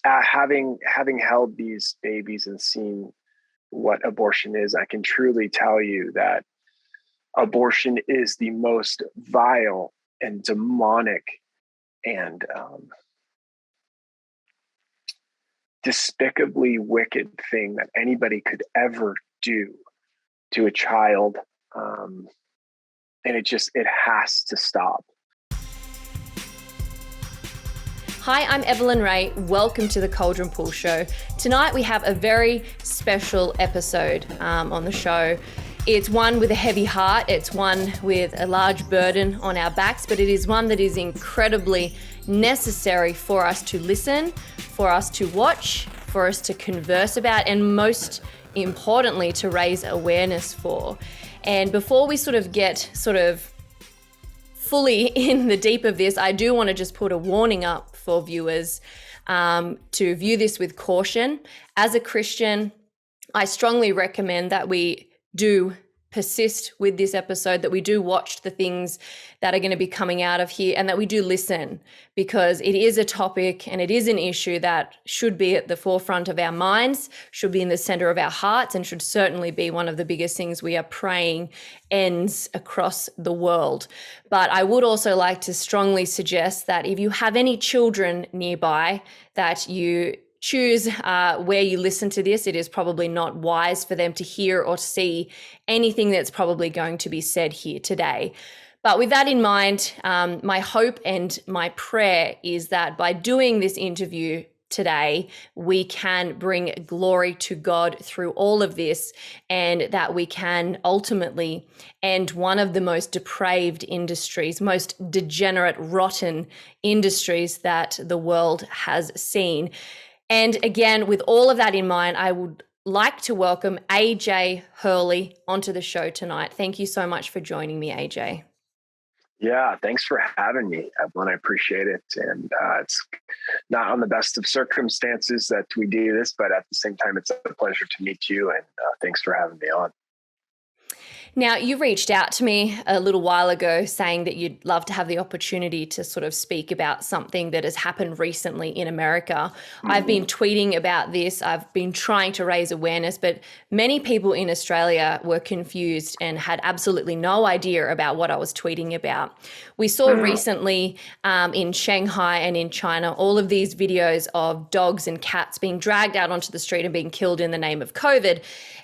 having held these babies and seen what abortion is, I can truly tell you that abortion is the most vile and demonic and despicably wicked thing that anybody could ever do to a child. And it has to stop. Hi, I'm Evelyn Ray. Welcome to the Cauldron Pool Show. Tonight we have a very special episode on the show. It's one with a heavy heart. It's one with a large burden on our backs, but it is one that is incredibly necessary for us to listen, for us to watch, for us to converse about, and most importantly, to raise awareness for. And before we get fully in the deep of this, I do want to just put a warning up for viewers to view this with caution. As a Christian, I strongly recommend that we do persist with this episode, that we do watch the things that are going to be coming out of here, and that we do listen, because it is a topic and it is an issue that should be at the forefront of our minds, should be in the center of our hearts, and should certainly be one of the biggest things we are praying ends across the world. But I would also like to strongly suggest that if you have any children nearby, that you choose where you listen to this. It is probably not wise for them to hear or see anything that's probably going to be said here today. But with that in mind, my hope and my prayer is that by doing this interview today, we can bring glory to God through all of this, and that we can ultimately end one of the most depraved industries, most degenerate, rotten industries that the world has seen. And again, with all of that in mind, I would like to welcome AJ Hurley onto the show tonight. Thank you so much for joining me, AJ. Yeah, thanks for having me, Evelyn. I appreciate it. And it's not on the best of circumstances that we do this, but at the same time, it's a pleasure to meet you. And thanks for having me on. Now, you reached out to me a little while ago saying that you'd love to have the opportunity to sort of speak about something that has happened recently in America. Mm-hmm. I've been tweeting about this. I've been trying to raise awareness, but many people in Australia were confused and had absolutely no idea about what I was tweeting about. We saw recently in Shanghai and in China all of these videos of dogs and cats being dragged out onto the street and being killed in the name of COVID.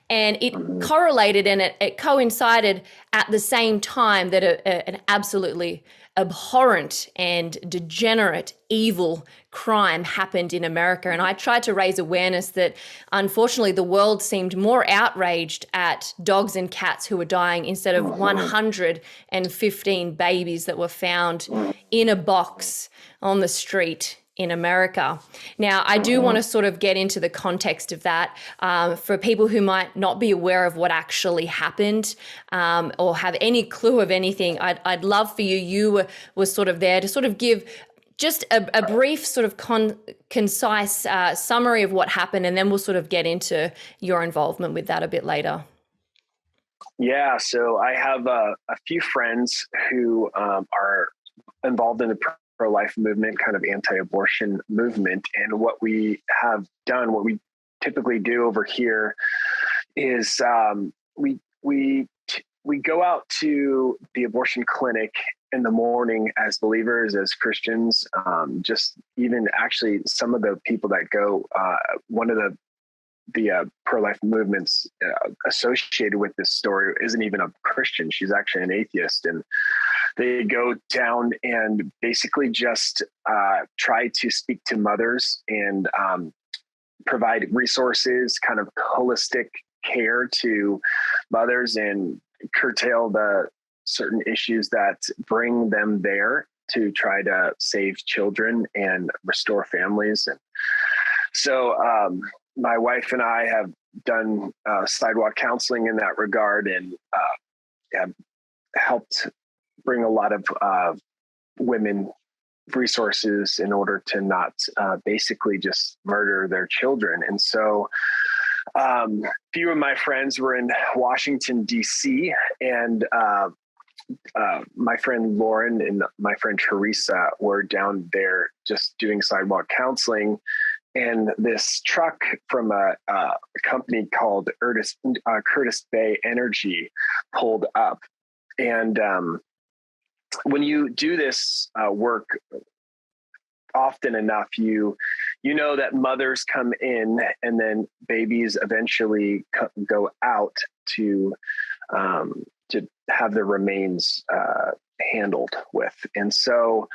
And it correlated and it coincided at the same time that an absolutely abhorrent and degenerate, evil crime happened in America. And I tried to raise awareness that unfortunately the world seemed more outraged at dogs and cats who were dying instead of 115 babies that were found in a box on the street in America. Now, I do want to sort of get into the context of that for people who might not be aware of what actually happened or have any clue of anything. I'd love for you. You were sort of there to sort of give just a brief sort of concise summary of what happened, and then we'll sort of get into your involvement with that a bit later. Yeah, so I have a few friends who are involved in the pro-life movement, kind of anti-abortion movement. And what we have done, what we typically do over here is we go out to the abortion clinic in the morning as believers, as Christians. Just even actually some of the people that go, one of the pro-life movements associated with this story isn't even a Christian. She's actually an atheist. And they go down and basically just try to speak to mothers and provide resources, kind of holistic care to mothers, and curtail the certain issues that bring them there to try to save children and restore families. And so my wife and I have done sidewalk counseling in that regard, and have helped bring a lot of women resources in order to not basically just murder their children. And so a few of my friends were in Washington, D.C., and my friend Lauren and my friend Teresa were down there just doing sidewalk counseling. and this truck from a company called Curtis Bay Energy pulled up. And when you do this work often enough, you know that mothers come in and then babies eventually go out to have their remains handled with. And so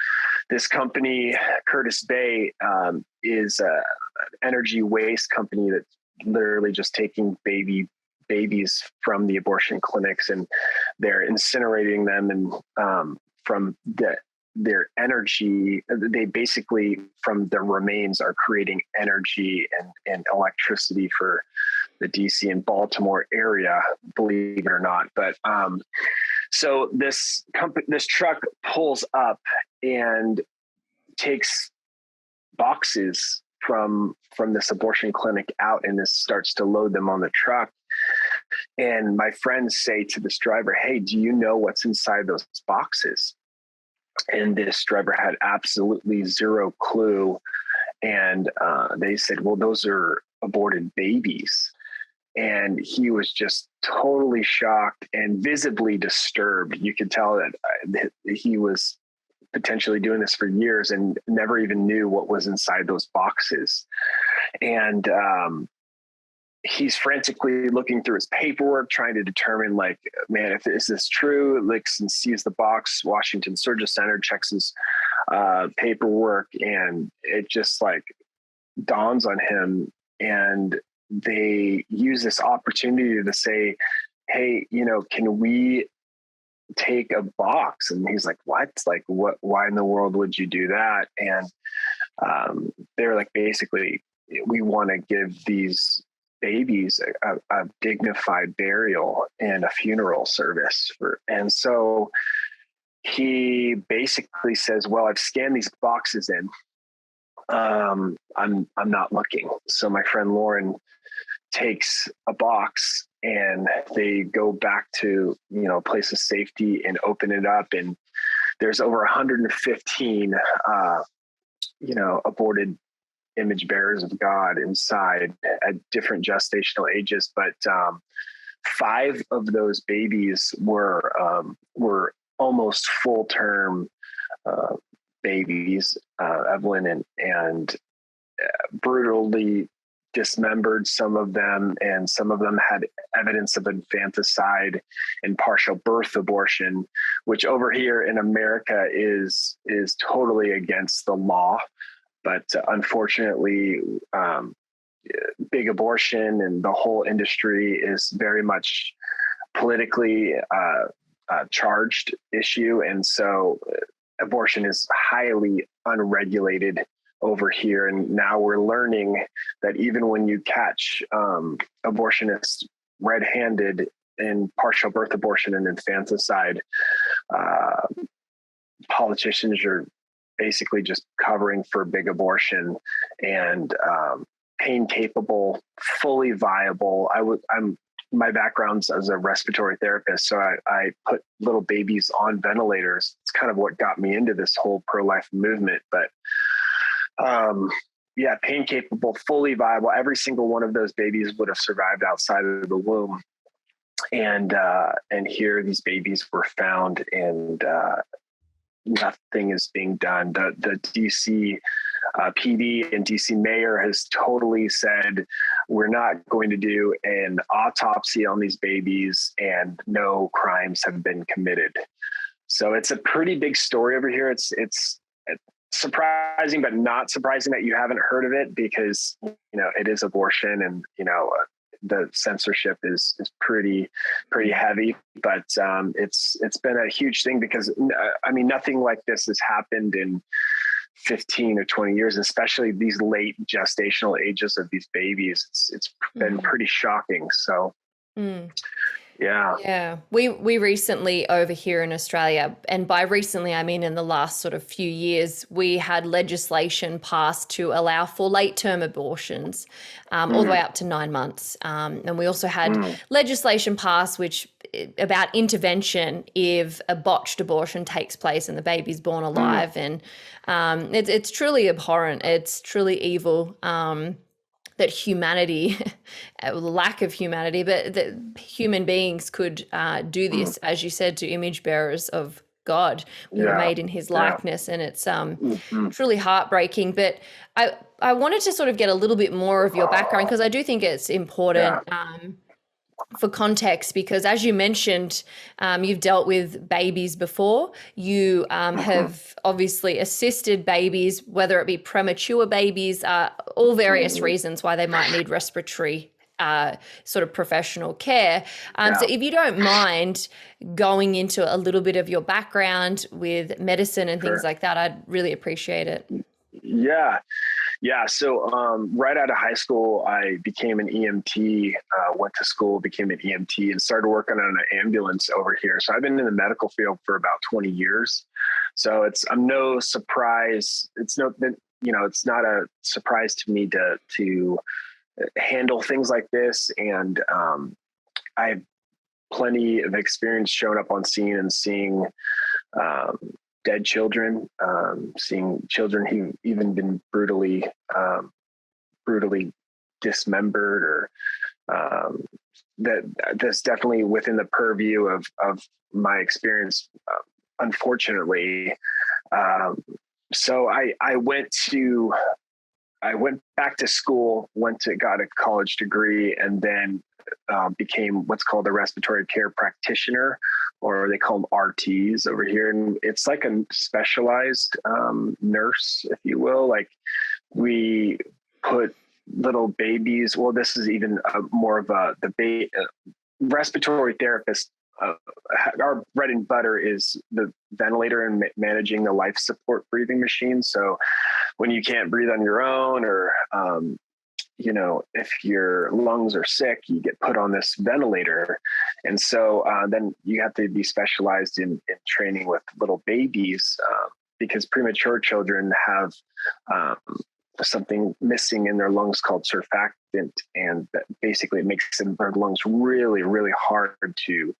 this company, Curtis Bay, is an energy waste company that's literally just taking babies from the abortion clinics, and they're incinerating them, and from their energy, they basically from their remains are creating energy and electricity for the DC and Baltimore area, believe it or not. But so this truck pulls up and takes boxes from this abortion clinic out, and this starts to load them on the truck. And my friends say to this driver, "Hey, do you know what's inside those boxes?" And this driver had absolutely zero clue. And they said, "Well, those are aborted babies." And he was just totally shocked and visibly disturbed. You could tell that he was potentially doing this for years and never even knew what was inside those boxes. And he's frantically looking through his paperwork, trying to determine, like, man, is this true? Looks and sees the box, Washington Surgery Center, checks his paperwork, and it just like dawns on him. And they use this opportunity to say, "Hey, can we take a box?" And he's like, "What? Like, what? Why in the world would you do that?" And they're like, basically, "We want to give these babies a dignified burial and a funeral service." And so he basically says, "Well, I've scanned these boxes in. I'm not looking." So my friend Lauren takes a box, and they go back to a place of safety and open it up, and there's over 115 aborted image bearers of God inside at different gestational ages. But 5 of those babies were almost full term babies, Evelyn, and brutally dismembered, some of them, and some of them had evidence of infanticide and partial birth abortion, which over here in America is totally against the law. But unfortunately, big abortion and the whole industry is very much politically charged issue. And so abortion is highly unregulated over here. And now we're learning that even when you catch abortionists red-handed in partial birth abortion and infanticide, politicians are basically just covering for big abortion. And pain capable, fully viable. My background's as a respiratory therapist, so I put little babies on ventilators. It's kind of what got me into this whole pro-life movement. But pain capable, fully viable. Every single one of those babies would have survived outside of the womb. And here these babies were found, and nothing is being done. The DC PD and DC mayor has totally said, we're not going to do an autopsy on these babies, and no crimes have been committed. So it's a pretty big story over here. It's surprising, but not surprising that you haven't heard of it, because it is abortion, and the censorship is pretty heavy. But it's been a huge thing, because nothing like this has happened in 15 or 20 years, especially these late gestational ages of these babies. It's been pretty shocking. So yeah, we recently over here in Australia, and by recently I mean in the last sort of few years, we had legislation passed to allow for late term abortions, all the way up to 9 months, and we also had legislation passed which about intervention if a botched abortion takes place and the baby's born alive. And it's truly abhorrent. It's truly evil. That humanity, lack of humanity, but that human beings could do this, as you said, to image bearers of God. We were made in his likeness, and it's truly heartbreaking. But I wanted to sort of get a little bit more of your background, because I do think it's important for context, because as you mentioned, you've dealt with babies before. You have obviously assisted babies, whether it be premature babies, all various reasons why they might need respiratory sort of professional care. So if you don't mind going into a little bit of your background with medicine and things like that, I'd really appreciate it. Yeah. So right out of high school, I became an EMT, went to school, became an EMT, and started working on an ambulance over here. So I've been in the medical field for about 20 years. So I'm no surprise. It's not a surprise to me to handle things like this. And I have plenty of experience showing up on scene and seeing dead children, seeing children who've even been brutally dismembered, or that's definitely within the purview of my experience, unfortunately. So I went back to school, got a college degree, and then became what's called a respiratory care practitioner, or they call them RTs over here. And it's like a specialized nurse, if you will. Like, we put little babies. Well, this is even more of the respiratory therapist. Our bread and butter is the ventilator and managing the life support breathing machine. So when you can't breathe on your own, or if your lungs are sick, you get put on this ventilator. And so then you have to be specialized in training with little babies, because premature children have something missing in their lungs called surfactant. And that basically it makes their lungs really, really hard to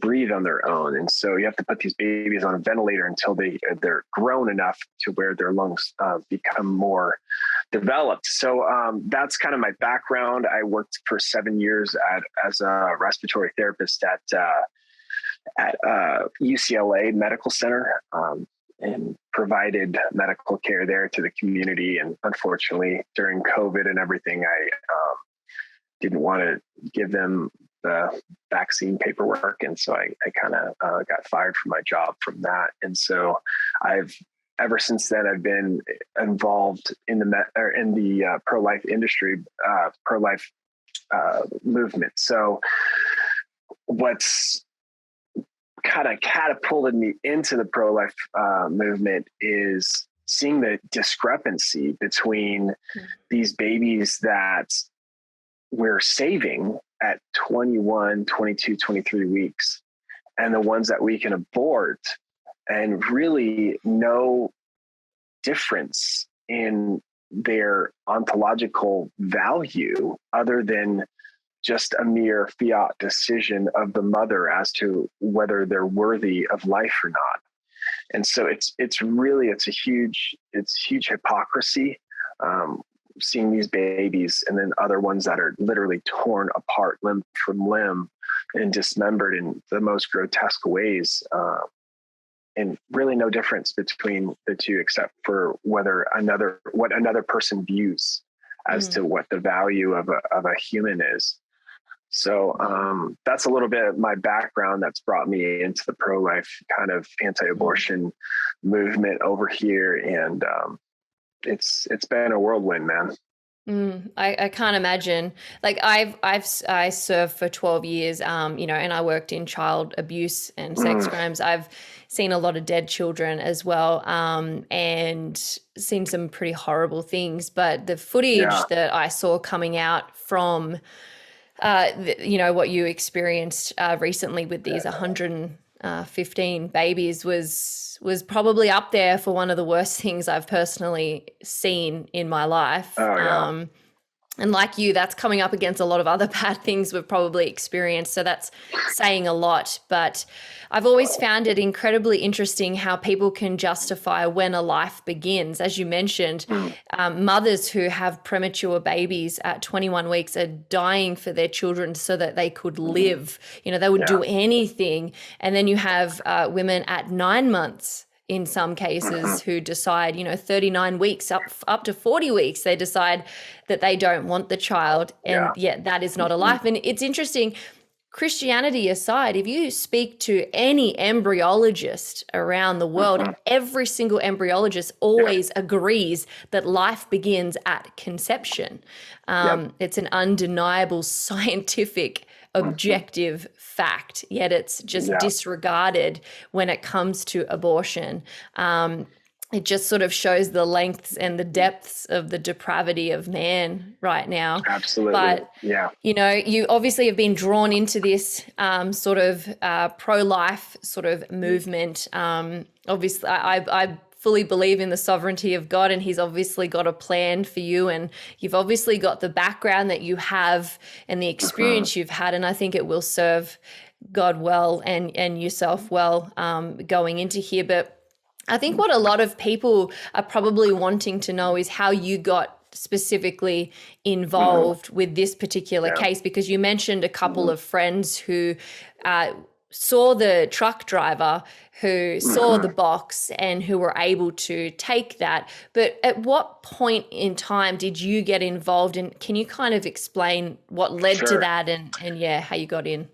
breathe on their own. And so you have to put these babies on a ventilator until they're grown enough to where their lungs become more developed. So that's kind of my background. I worked for 7 years as a respiratory therapist at UCLA Medical Center, and provided medical care there to the community. And unfortunately, during COVID and everything, I didn't want to give them the vaccine paperwork. And so I kind of got fired from my job from that. And so ever since then, I've been involved in the pro-life industry, pro-life movement. So what's kind of catapulted me into the pro-life movement is seeing the discrepancy between these babies that we're saving at 21, 22, 23 weeks, and the ones that we can abort, and really no difference in their ontological value other than just a mere fiat decision of the mother as to whether they're worthy of life or not. And so it's a huge hypocrisy, seeing these babies and then other ones that are literally torn apart limb from limb and dismembered in the most grotesque ways. And really no difference between the two, except for what another person views as to what the value of a human is. So that's a little bit of my background that's brought me into the pro-life kind of anti-abortion movement over here. And it's been a whirlwind, man. I can't imagine. Like I served for 12 years, and I worked in child abuse and sex crimes. I've seen a lot of dead children as well, and seen some pretty horrible things. But the footage that I saw coming out from, what you experienced recently with these 115 babies was probably up there for one of the worst things I've personally seen in my life. And like you, that's coming up against a lot of other bad things we've probably experienced. So that's saying a lot. But I've always found it incredibly interesting how people can justify when a life begins. As you mentioned, mothers who have premature babies at 21 weeks are dying for their children so that they could live. You know, they would do anything. And then you have women at 9 months in some cases who decide, 39 weeks up to 40 weeks, they decide that they don't want the child, and yet that is not a life. And it's interesting, Christianity aside, if you speak to any embryologist around the world, every single embryologist always agrees that life begins at conception. It's an undeniable scientific objective fact, yet it's just disregarded when it comes to abortion. It just sort of shows the lengths and the depths of the depravity of man right now. Absolutely. But, you obviously have been drawn into this sort of pro-life sort of movement. Obviously, I fully believe in the sovereignty of God, and he's obviously got a plan for you, and you've obviously got the background that you have and the experience you've had, and I think it will serve God well and yourself well going into here. But I think what a lot of people are probably wanting to know is how you got specifically involved with this particular case, because you mentioned a couple of friends who saw the truck driver, who saw the box, and who were able to take that. But at what point in time did you get involved, and can you kind of explain what led to that and how you got in?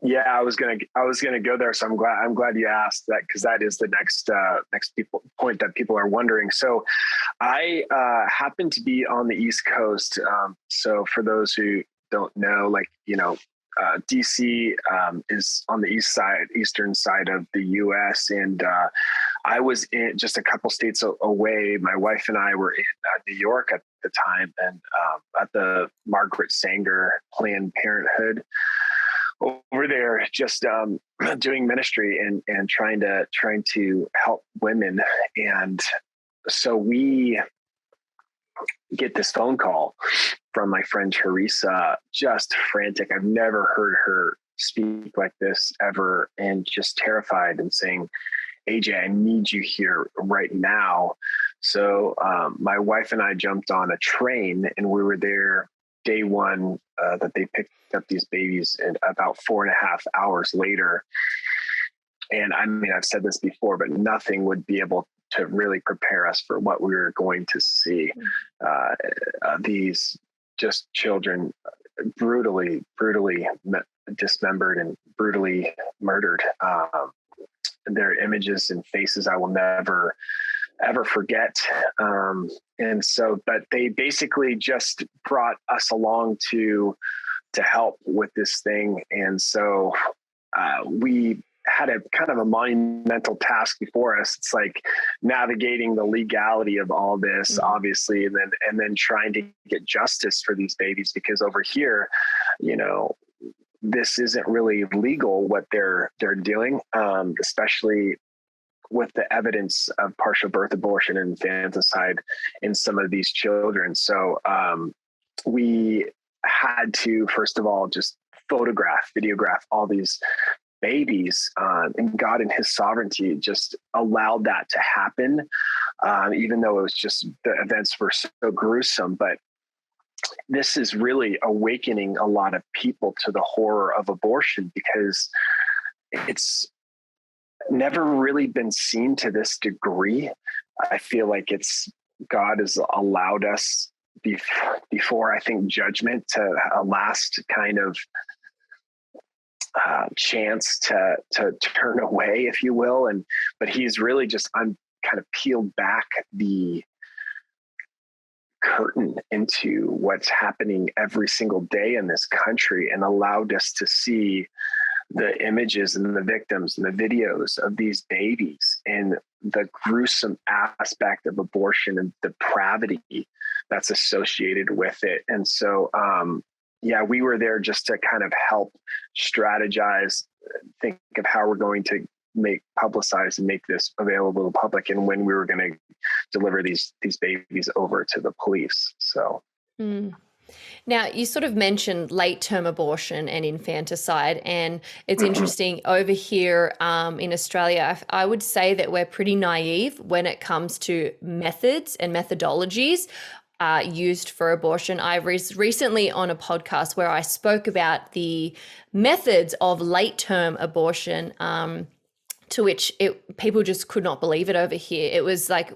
Yeah, I was gonna go there. So I'm glad you asked that, because that is the next point that people are wondering. So I happen to be on the East Coast. So for those who don't know, DC is on the eastern side of the U.S. And I was in just a couple states away. My wife and I were in New York at the time, and at the Margaret Sanger Planned Parenthood over there, just doing ministry and trying to help women. And so we get this phone call from my friend Teresa, just frantic. I've never heard her speak like this ever, and just terrified, and saying, AJ, I need you here right now. So my wife and I jumped on a train, and we were there day one that they picked up these babies, and about 4.5 hours later. And I mean, I've said this before, but nothing would be able to really prepare us for what we were going to see. These just children brutally dismembered and brutally murdered. Their images and faces I will never ever forget. And so, but they basically just brought us along to help with this thing. And so we had a kind of a monumental task before us. It's like navigating the legality of all this, obviously, and then trying to get justice for these babies, because over here, this isn't really legal what they're doing, especially with the evidence of partial birth abortion and infanticide in some of these children. So we had to, first of all, just videograph all these babies, and God in his sovereignty just allowed that to happen, even though it was just, the events were so gruesome. But this is really awakening a lot of people to the horror of abortion, because it's never really been seen to this degree. I feel like God has allowed us before, I think, judgment, to a last kind of chance to turn away, if you will. But he's really just kind of peeled back the curtain into what's happening every single day in this country, and allowed us to see the images and the victims and the videos of these babies, and the gruesome aspect of abortion and depravity that's associated with it. And so, we were there just to kind of help strategize, think of how we're going to publicize and make this available to the public, and when we were going to deliver these babies over to the police. So Mm. Now, you sort of mentioned late term abortion and infanticide, and it's interesting over here in Australia. I would say that we're pretty naive when it comes to methods and methodologies used for abortion. I was recently on a podcast where I spoke about the methods of late term abortion. To which people just could not believe it over here. It was like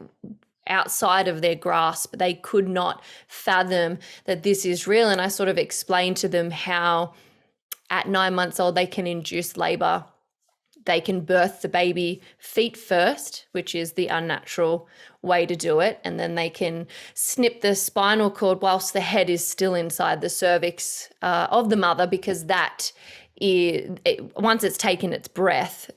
outside of their grasp. They could not fathom that this is real. And I sort of explained to them how at 9 months old, they can induce labor. They can birth the baby feet first, which is the unnatural way to do it. And then they can snip the spinal cord whilst the head is still inside the cervix of the mother, because that is, once it's taken its breath,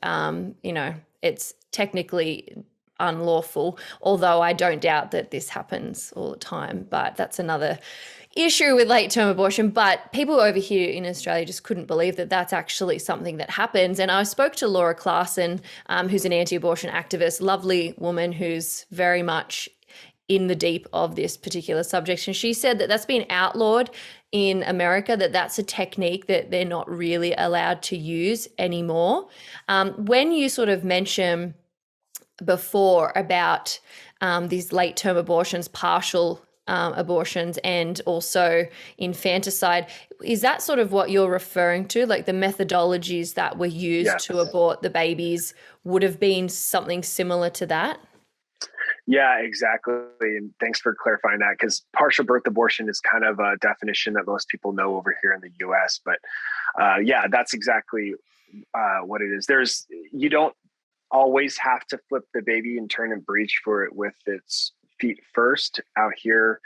it's technically unlawful, although I don't doubt that this happens all the time. But that's another issue with late term abortion. But people over here in Australia just couldn't believe that that's actually something that happens. And I spoke to Laura Clarkson, who's an anti-abortion activist, lovely woman who's very much in the deep of this particular subject. And she said that that's been outlawed in America, that that's a technique that they're not really allowed to use anymore. When you sort of mention before about these late term abortions, partial abortions, and also infanticide, is that sort of what you're referring to? Like the methodologies that were used Yes. to abort the babies would have been something similar to that? Yeah, exactly. And thanks for clarifying that, because partial birth abortion is kind of a definition that most people know over here in the US. But yeah, that's exactly what it is. You don't always have to flip the baby and turn and breech for it with its feet first. Out here,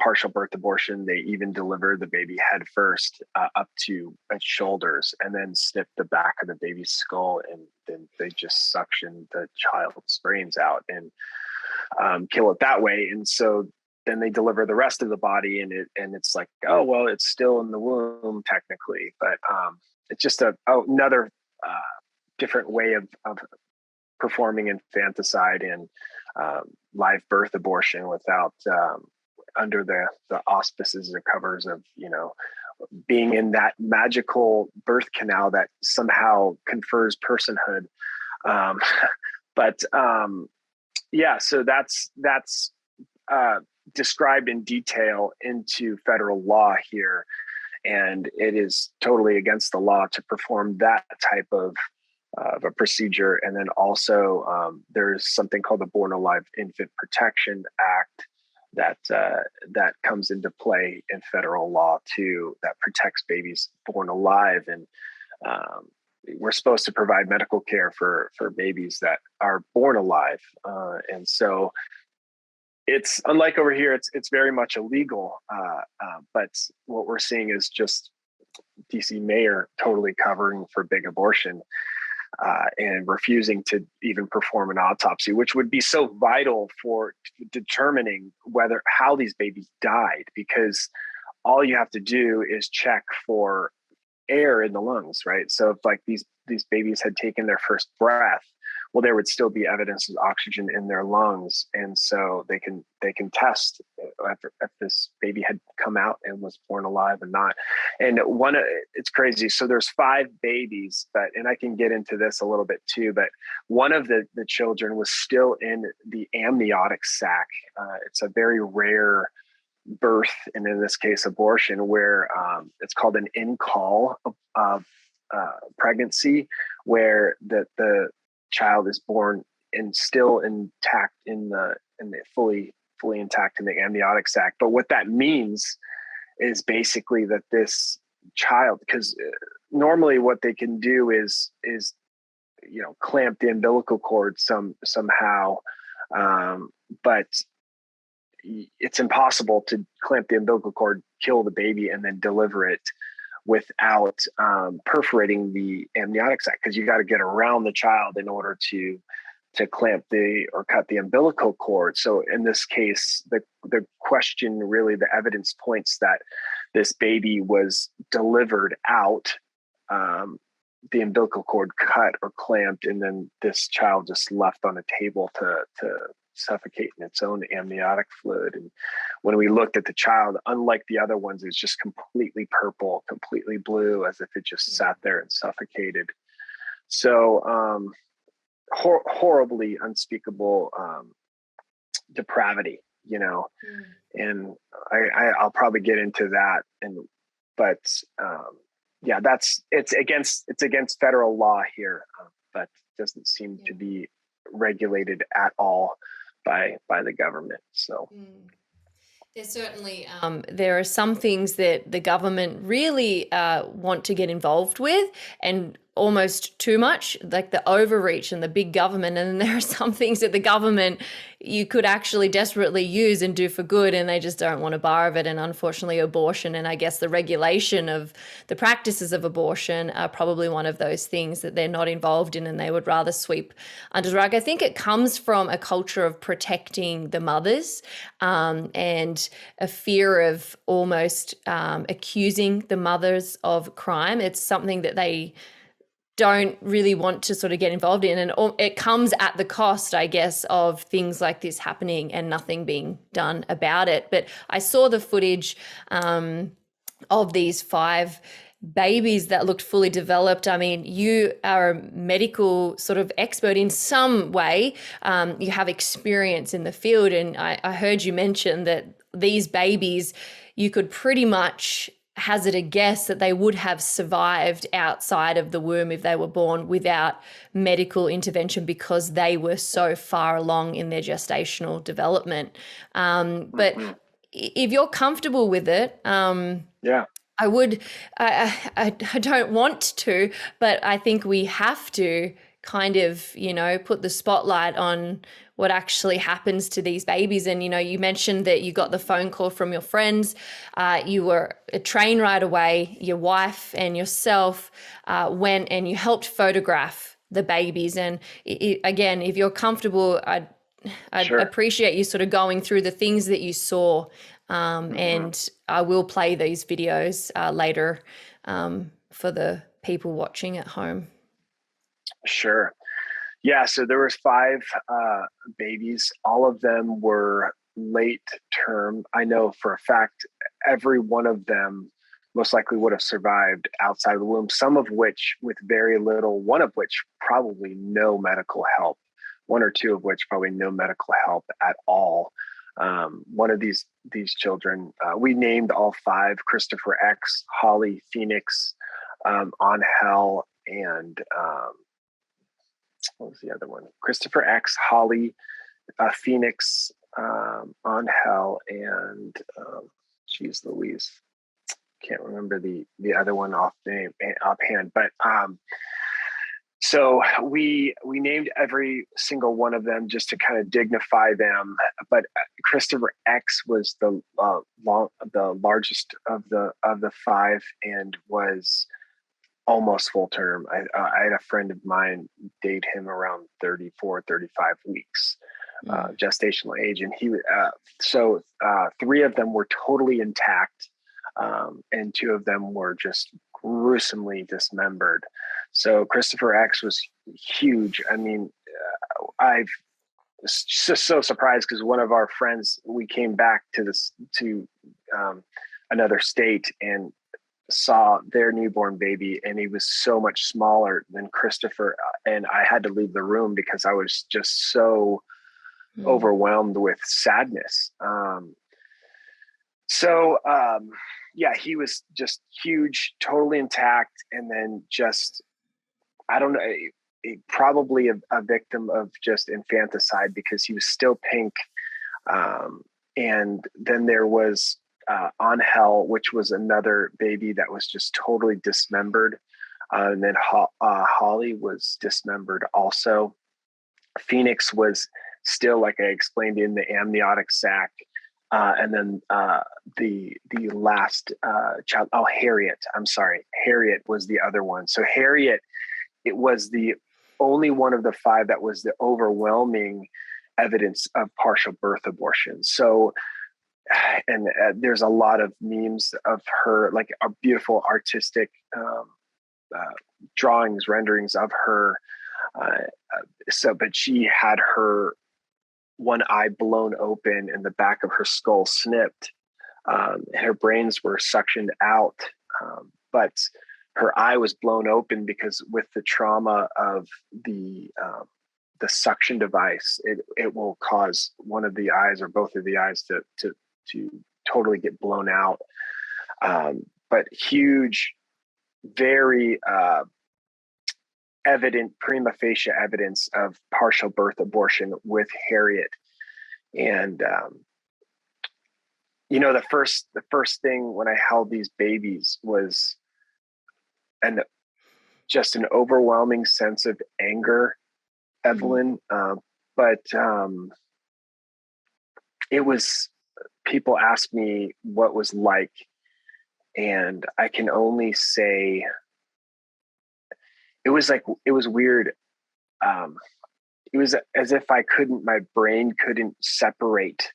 partial birth abortion, they even deliver the baby head first up to its shoulders, and then snip the back of the baby's skull, and then they just suction the child's brains out and kill it that way. And so then they deliver the rest of the body, and it's like, oh well, it's still in the womb technically, but it's just another different way of performing infanticide and live birth abortion without under the auspices or covers of being in that magical birth canal that somehow confers personhood. Um, but yeah, so that's described in detail into federal law here, and it is totally against the law to perform that type of a procedure. And then also there's something called the Born Alive Infant Protection Act that comes into play in federal law too, that protects babies born alive. And we're supposed to provide medical care for babies that are born alive. And so it's unlike over here, it's very much illegal. But what we're seeing is just DC mayor totally covering for big abortion. And refusing to even perform an autopsy, which would be so vital for determining how these babies died, because all you have to do is check for air in the lungs, right? So if like these babies had taken their first breath, well, there would still be evidence of oxygen in their lungs, and so they can test if this baby had come out and was born alive or not. And it's crazy. So there's 5 babies, and I can get into this a little bit too, but one of the children was still in the amniotic sac. It's a very rare birth, and in this case abortion, where it's called an in-call of pregnancy, where the child is born and still intact in the fully intact in the amniotic sac. But what that means is basically that this child, because normally what they can do is clamp the umbilical cord somehow, but it's impossible to clamp the umbilical cord, kill the baby, and then deliver it without perforating the amniotic sac, because you got to get around the child in order to clamp or cut the umbilical cord. So in this case, the question, really the evidence points that this baby was delivered out, the umbilical cord cut or clamped, and then this child just left on a table to suffocate in its own amniotic fluid. And when we looked at the child, unlike the other ones, it's just completely purple, completely blue, as if it just sat there and suffocated. So horribly unspeakable depravity, and I'll probably get into that. But yeah, it's against federal law here, but doesn't seem to be regulated at all by the government. So. There's certainly there are some things that the government really want to get involved with, and almost too much, like the overreach and the big government. And then there are some things that the government you could actually desperately use and do for good, and they just don't want a bar of it. And unfortunately, abortion and I guess the regulation of the practices of abortion are probably one of those things that they're not involved in and they would rather sweep under the rug. I think it comes from a culture of protecting the mothers and a fear of almost accusing the mothers of crime. It's something that they don't really want to sort of get involved in. And it comes at the cost, I guess, of things like this happening and nothing being done about it. But I saw the footage of these 5 babies that looked fully developed. I mean, you are a medical sort of expert in some way. You have experience in the field. And I heard you mention that these babies, you could pretty much hazard a guess that they would have survived outside of the womb if they were born without medical intervention, because they were so far along in their gestational development. But if you're comfortable with it, Yeah. I don't want to, but I think we have to kind of, put the spotlight on what actually happens to these babies. And, you mentioned that you got the phone call from your friends. You were a train ride away. Your wife and yourself went and you helped photograph the babies. And again, if you're comfortable, I'd Sure. appreciate you sort of going through the things that you saw. And I will play these videos later for the people watching at home. Sure. Yeah. So there was 5 babies. All of them were late term. I know for a fact every one of them most likely would have survived outside of the womb, some of which with very little, one of which probably no medical help, 1 or 2 of which probably no medical help at all. One of these children, we named all 5: Christopher X, Holly, Phoenix, Angel, and what was the other one? Christopher X, Holly, Phoenix, Angel, and geez Louise, can't remember the other one offhand. But so we named every single one of them just to kind of dignify them. But Christopher X was the largest of the 5 and was almost full term. I had a friend of mine date him around 34, 35 weeks gestational age, and he so 3 of them were totally intact, and 2 of them were just gruesomely dismembered. So Christopher X was huge. I mean, I've just so surprised because one of our friends, we came back to another state and saw their newborn baby, and he was so much smaller than Christopher, and I had to leave the room because I was just so overwhelmed with sadness. Yeah, he was just huge, totally intact, and then just, I don't know, probably a victim of just infanticide because he was still pink. And then there was Angel, which was another baby that was just totally dismembered. And then Holly was dismembered also. Phoenix was still, like I explained, in the amniotic sac. And then the last child, Harriet, I'm sorry. Harriet was the other one. So Harriet, it was the only one of the 5 that was the overwhelming evidence of partial birth abortion. So, and there's a lot of memes of her, like beautiful artistic drawings, renderings of her. But she had her one eye blown open and the back of her skull snipped. And her brains were suctioned out. But her eye was blown open because with the trauma of the suction device, it will cause one of the eyes or both of the eyes to totally get blown out. But huge, very evident, prima facie evidence of partial birth abortion with Harriet. And the first thing when I held these babies was just an overwhelming sense of anger, Evelyn. But it was, people asked me what was like, and I can only say it was weird. It was as if my brain couldn't separate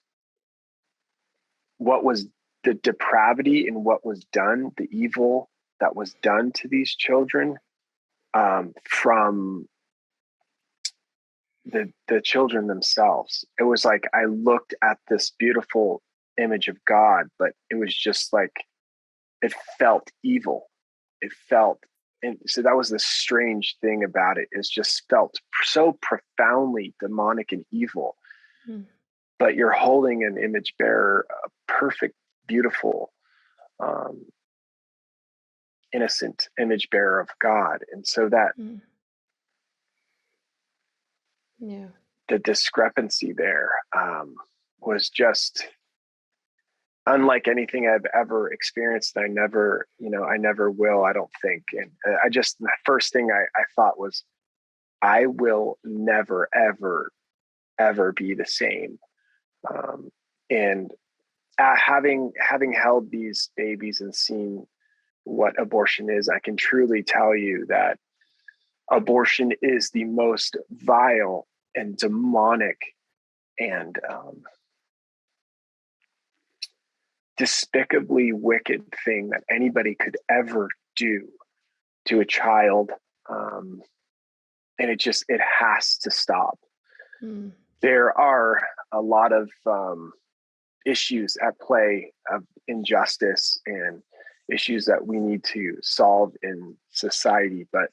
what was the depravity and what was done, the evil that was done to these children, from the children themselves. It was like I looked at this beautiful image of God, but it was just like, it felt evil. And so that was the strange thing about it, is just felt so profoundly demonic and evil. But you're holding an image bearer, a perfect, beautiful, innocent image bearer of God. And so that the discrepancy there was just unlike anything I've ever experienced. I never will, I don't think. And the first thing I thought was, I will never, ever, ever be the same. And having held these babies and seen what abortion is, I can truly tell you that abortion is the most vile and demonic and despicably wicked thing that anybody could ever do to a child. And it has to stop. There are a lot of issues at play of injustice and issues that we need to solve in society, but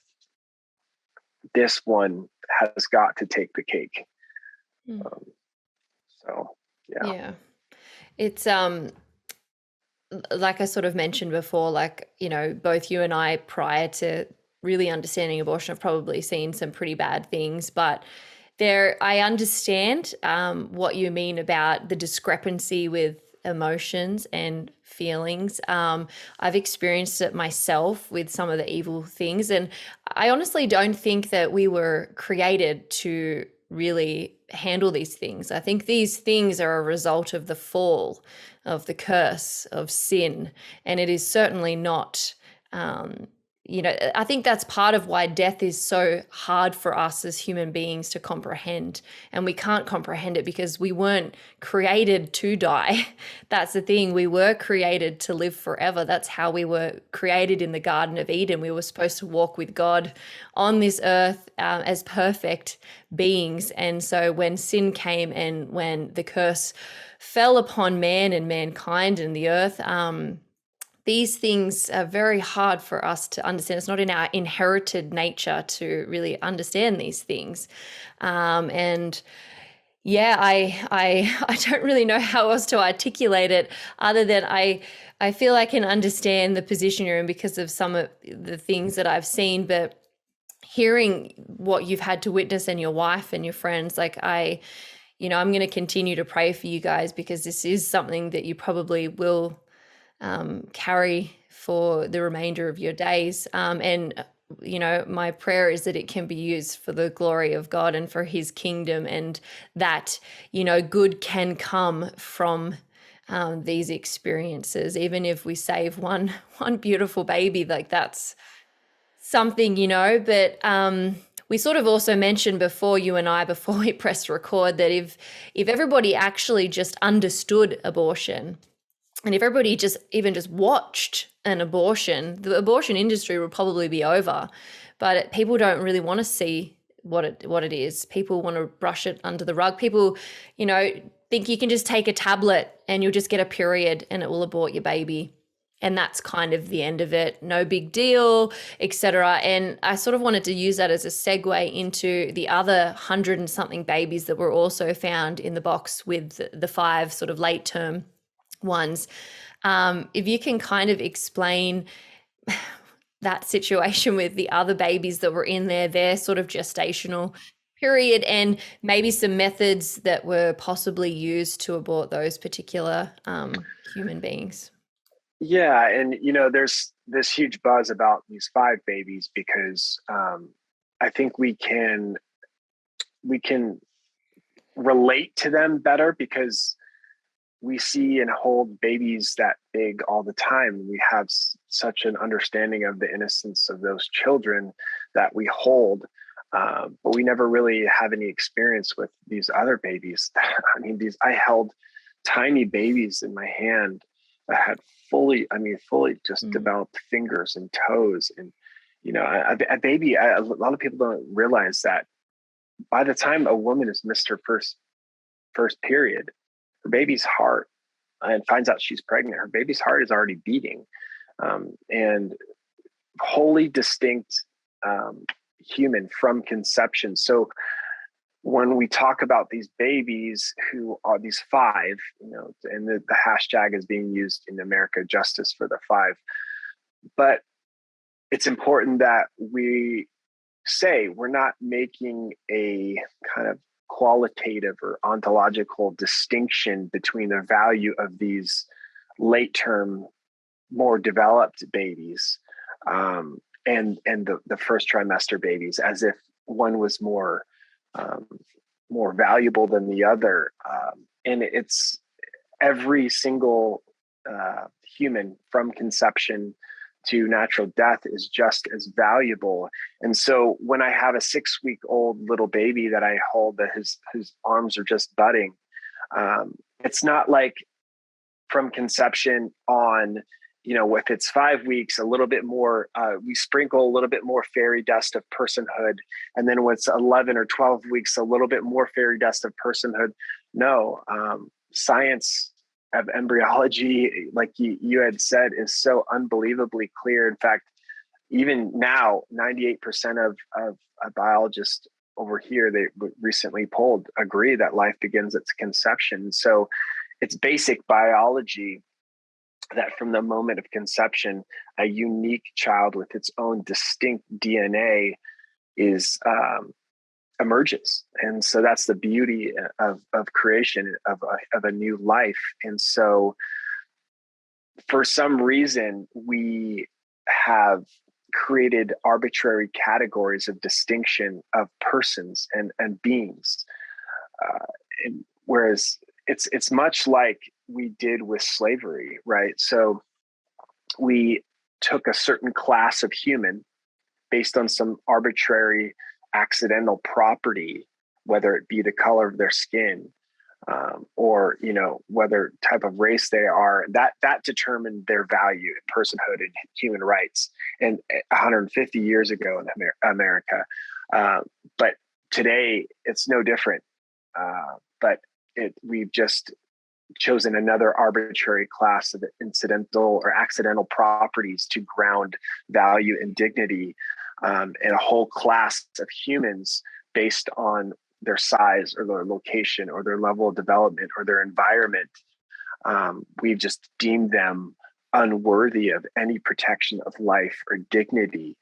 this one has got to take the cake. Yeah. It's like I sort of mentioned before, both you and I, prior to really understanding abortion, have probably seen some pretty bad things, but I understand what you mean about the discrepancy with emotions and feelings. I've experienced it myself with some of the evil things, and I honestly don't think that we were created to really handle these things. I think these things are a result of the fall, of the curse, of sin, and it is certainly not I think that's part of why death is so hard for us as human beings to comprehend. And we can't comprehend it because we weren't created to die. That's the thing. We were created to live forever. That's how we were created in the Garden of Eden. We were supposed to walk with God on this earth as perfect beings. And so when sin came and when the curse fell upon man and mankind and the earth, these things are very hard for us to understand. It's not in our inherited nature to really understand these things. I don't really know how else to articulate it other than I feel I can understand the position you're in because of some of the things that I've seen, but hearing what you've had to witness and your wife and your friends, I'm going to continue to pray for you guys because this is something that you probably will carry for the remainder of your days. My prayer is that it can be used for the glory of God and for his kingdom, and that, good can come from these experiences. Even if we save one beautiful baby, that's something, but we sort of also mentioned before, you and I, before we pressed record, that if everybody actually just understood abortion, and if everybody just watched an abortion, the abortion industry would probably be over. But people don't really want to see what it is. People want to brush it under the rug. People, you know, think you can just take a tablet and you'll just get a period and it will abort your baby. And that's kind of the end of it. No big deal, etc. And I sort of wanted to use that as a segue into the other 100 and something babies that were also found in the box with the 5 sort of late term ones. If you can kind of explain that situation with the other babies that were in there, their sort of gestational period, and maybe some methods that were possibly used to abort those particular human beings. Yeah, and there's this huge buzz about these 5 babies because I think we can relate to them better because we see and hold babies that big all the time. We have such an understanding of the innocence of those children that we hold, but we never really have any experience with these other babies. I mean, I held tiny babies in my hand that had fully just developed fingers and toes. And, a baby, a lot of people don't realize that by the time a woman has missed her first period, her baby's heart, and finds out she's pregnant, her baby's heart is already beating, and wholly distinct human from conception. So when we talk about these babies who are these 5, and the hashtag is being used in America, justice for the 5, but it's important that we say we're not making a kind of qualitative or ontological distinction between the value of these late term, more developed babies and the first trimester babies, as if one was more valuable than the other. And it's every single human from conception to natural death is just as valuable. And so when I have a 6-week-old little baby that I hold, that his arms are just budding, it's not like from conception on, if it's 5 weeks, a little bit more, we sprinkle a little bit more fairy dust of personhood. And then when it's 11 or 12 weeks, a little bit more fairy dust of personhood. No, science of embryology, like you had said, is so unbelievably clear. In fact, even now, 98% of biologists over here, they recently polled, agree that life begins at conception. So it's basic biology that from the moment of conception, a unique child with its own distinct DNA emerges. And so that's the beauty of creation, of a new life. And so for some reason, we have created arbitrary categories of distinction of persons and beings. Whereas it's much like we did with slavery, right? So we took a certain class of human based on some arbitrary accidental property, whether it be the color of their skin, or whether type of race they are, that determined their value, personhood, and human rights. And 150 years ago in America, but today it's no different. But we've just chosen another arbitrary class of incidental or accidental properties to ground value and dignity, and a whole class of humans based on their size or their location or their level of development or their environment. We've just deemed them unworthy of any protection of life or dignity.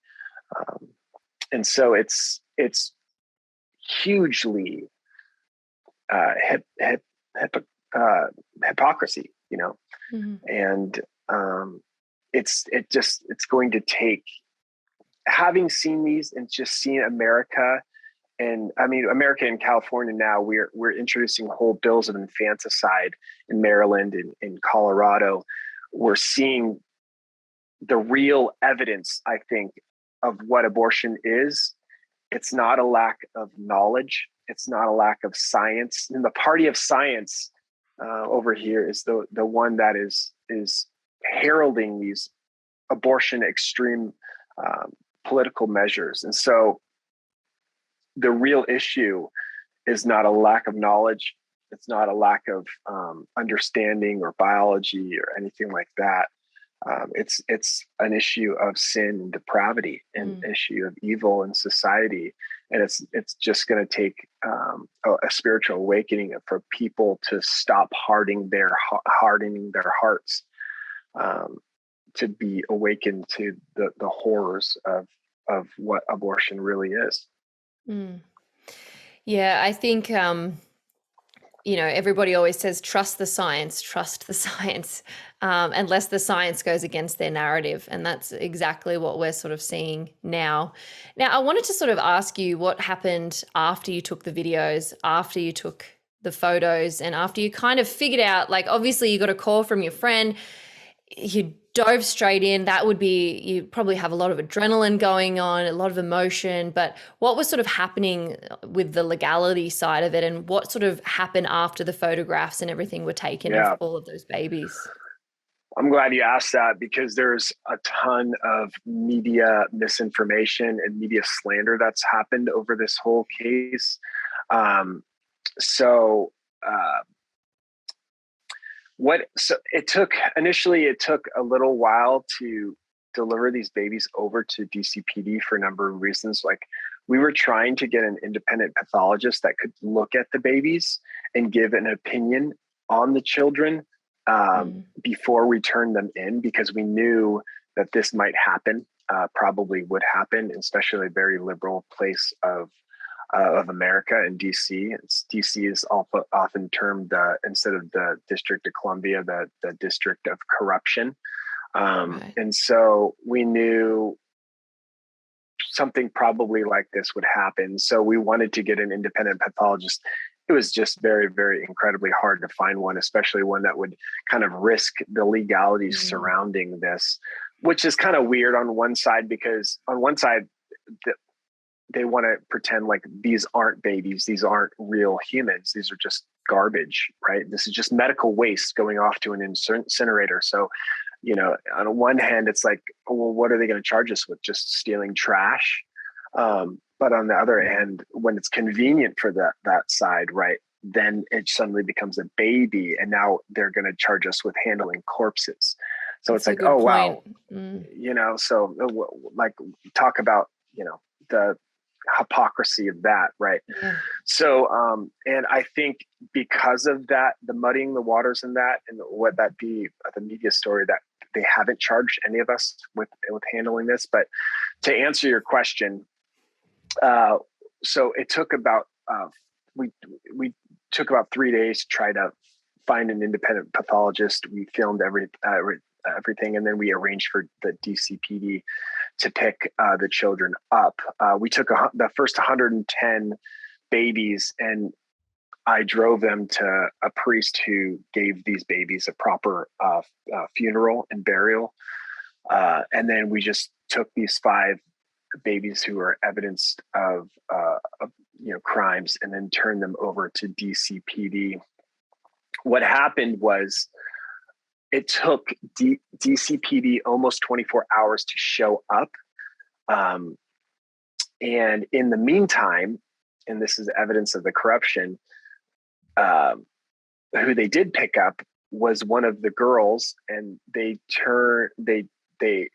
And so it's hugely hypocrisy, Mm-hmm. and it's going to take, having seen these and just seeing America. And I mean, America and California now, we're introducing whole bills of infanticide in Maryland and in Colorado. We're seeing the real evidence, I think, of what abortion is. It's not a lack of knowledge. It's not a lack of science. And the party of science over here is the one that is heralding these abortion extreme political measures. And so the real issue is not a lack of knowledge. It's not a lack of understanding or biology or anything like that. It's an issue of sin and depravity, an issue of evil in society, and it's just going to take a spiritual awakening for people to stop hardening their hearts, to be awakened to the horrors of what abortion really is. Mm. Yeah, I think everybody always says, trust the science, unless the science goes against their narrative. And that's exactly what we're sort of seeing now. Now, I wanted to sort of ask you what happened after you took the videos, after you took the photos, and after you kind of figured out, like, obviously you got a call from your friend, you dove straight in. That would be, you probably have a lot of adrenaline going on, a lot of emotion, but what was sort of happening with the legality side of it, and what sort of happened after the photographs and everything were taken of all of those babies? I'm glad you asked that, because there's a ton of media misinformation and media slander that's happened over this whole case. So it took a little while to deliver these babies over to DCPD for a number of reasons. Like, we were trying to get an independent pathologist that could look at the babies and give an opinion on the children before we turned them in, because we knew that this might happen, probably would happen, especially a very liberal place of America in DC. DC is often termed, instead of the District of Columbia, the District of Corruption. Right. And so we knew something probably like this would happen. So we wanted to get an independent pathologist. It was just very, very incredibly hard to find one, especially one that would kind of risk the legalities surrounding this, which is kind of weird on one side, because on one side, they want to pretend like these aren't babies. These aren't real humans. These are just garbage, right? This is just medical waste going off to an incinerator. So, on one hand, it's like, well, what are they going to charge us with? Just stealing trash? But on the other hand, when it's convenient for that side, right, then it suddenly becomes a baby, and now they're going to charge us with handling corpses. So it's like, oh, wow. So like, talk about, the hypocrisy of that, right? Yeah. So and I think because of that, the muddying the waters in that, and what that be the media story, that they haven't charged any of us with handling this. But to answer your question, so it took about we took about 3 days to try to find an independent pathologist. We filmed everything, and then we arranged for the DCPD to pick the children up. We took the first 110 babies, and I drove them to a priest who gave these babies a proper funeral and burial. And then we just took these 5 babies who were evidence of crimes, and then turned them over to DCPD. What happened was, it took DCPD almost 24 hours to show up. And in the meantime, and this is evidence of the corruption, who they did pick up was one of the girls, and they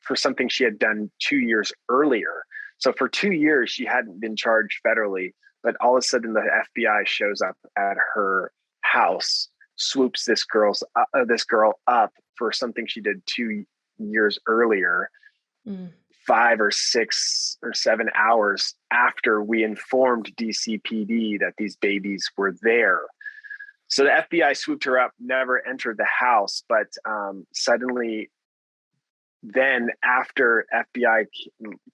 for something she had done 2 years earlier. So for 2 years, she hadn't been charged federally, but all of a sudden the FBI shows up at her house, swoops this girl up for something she did 2 years earlier, 5 or 6 or 7 hours after we informed DCPD that these babies were there. So the FBI swooped her up, never entered the house, but suddenly then, after FBI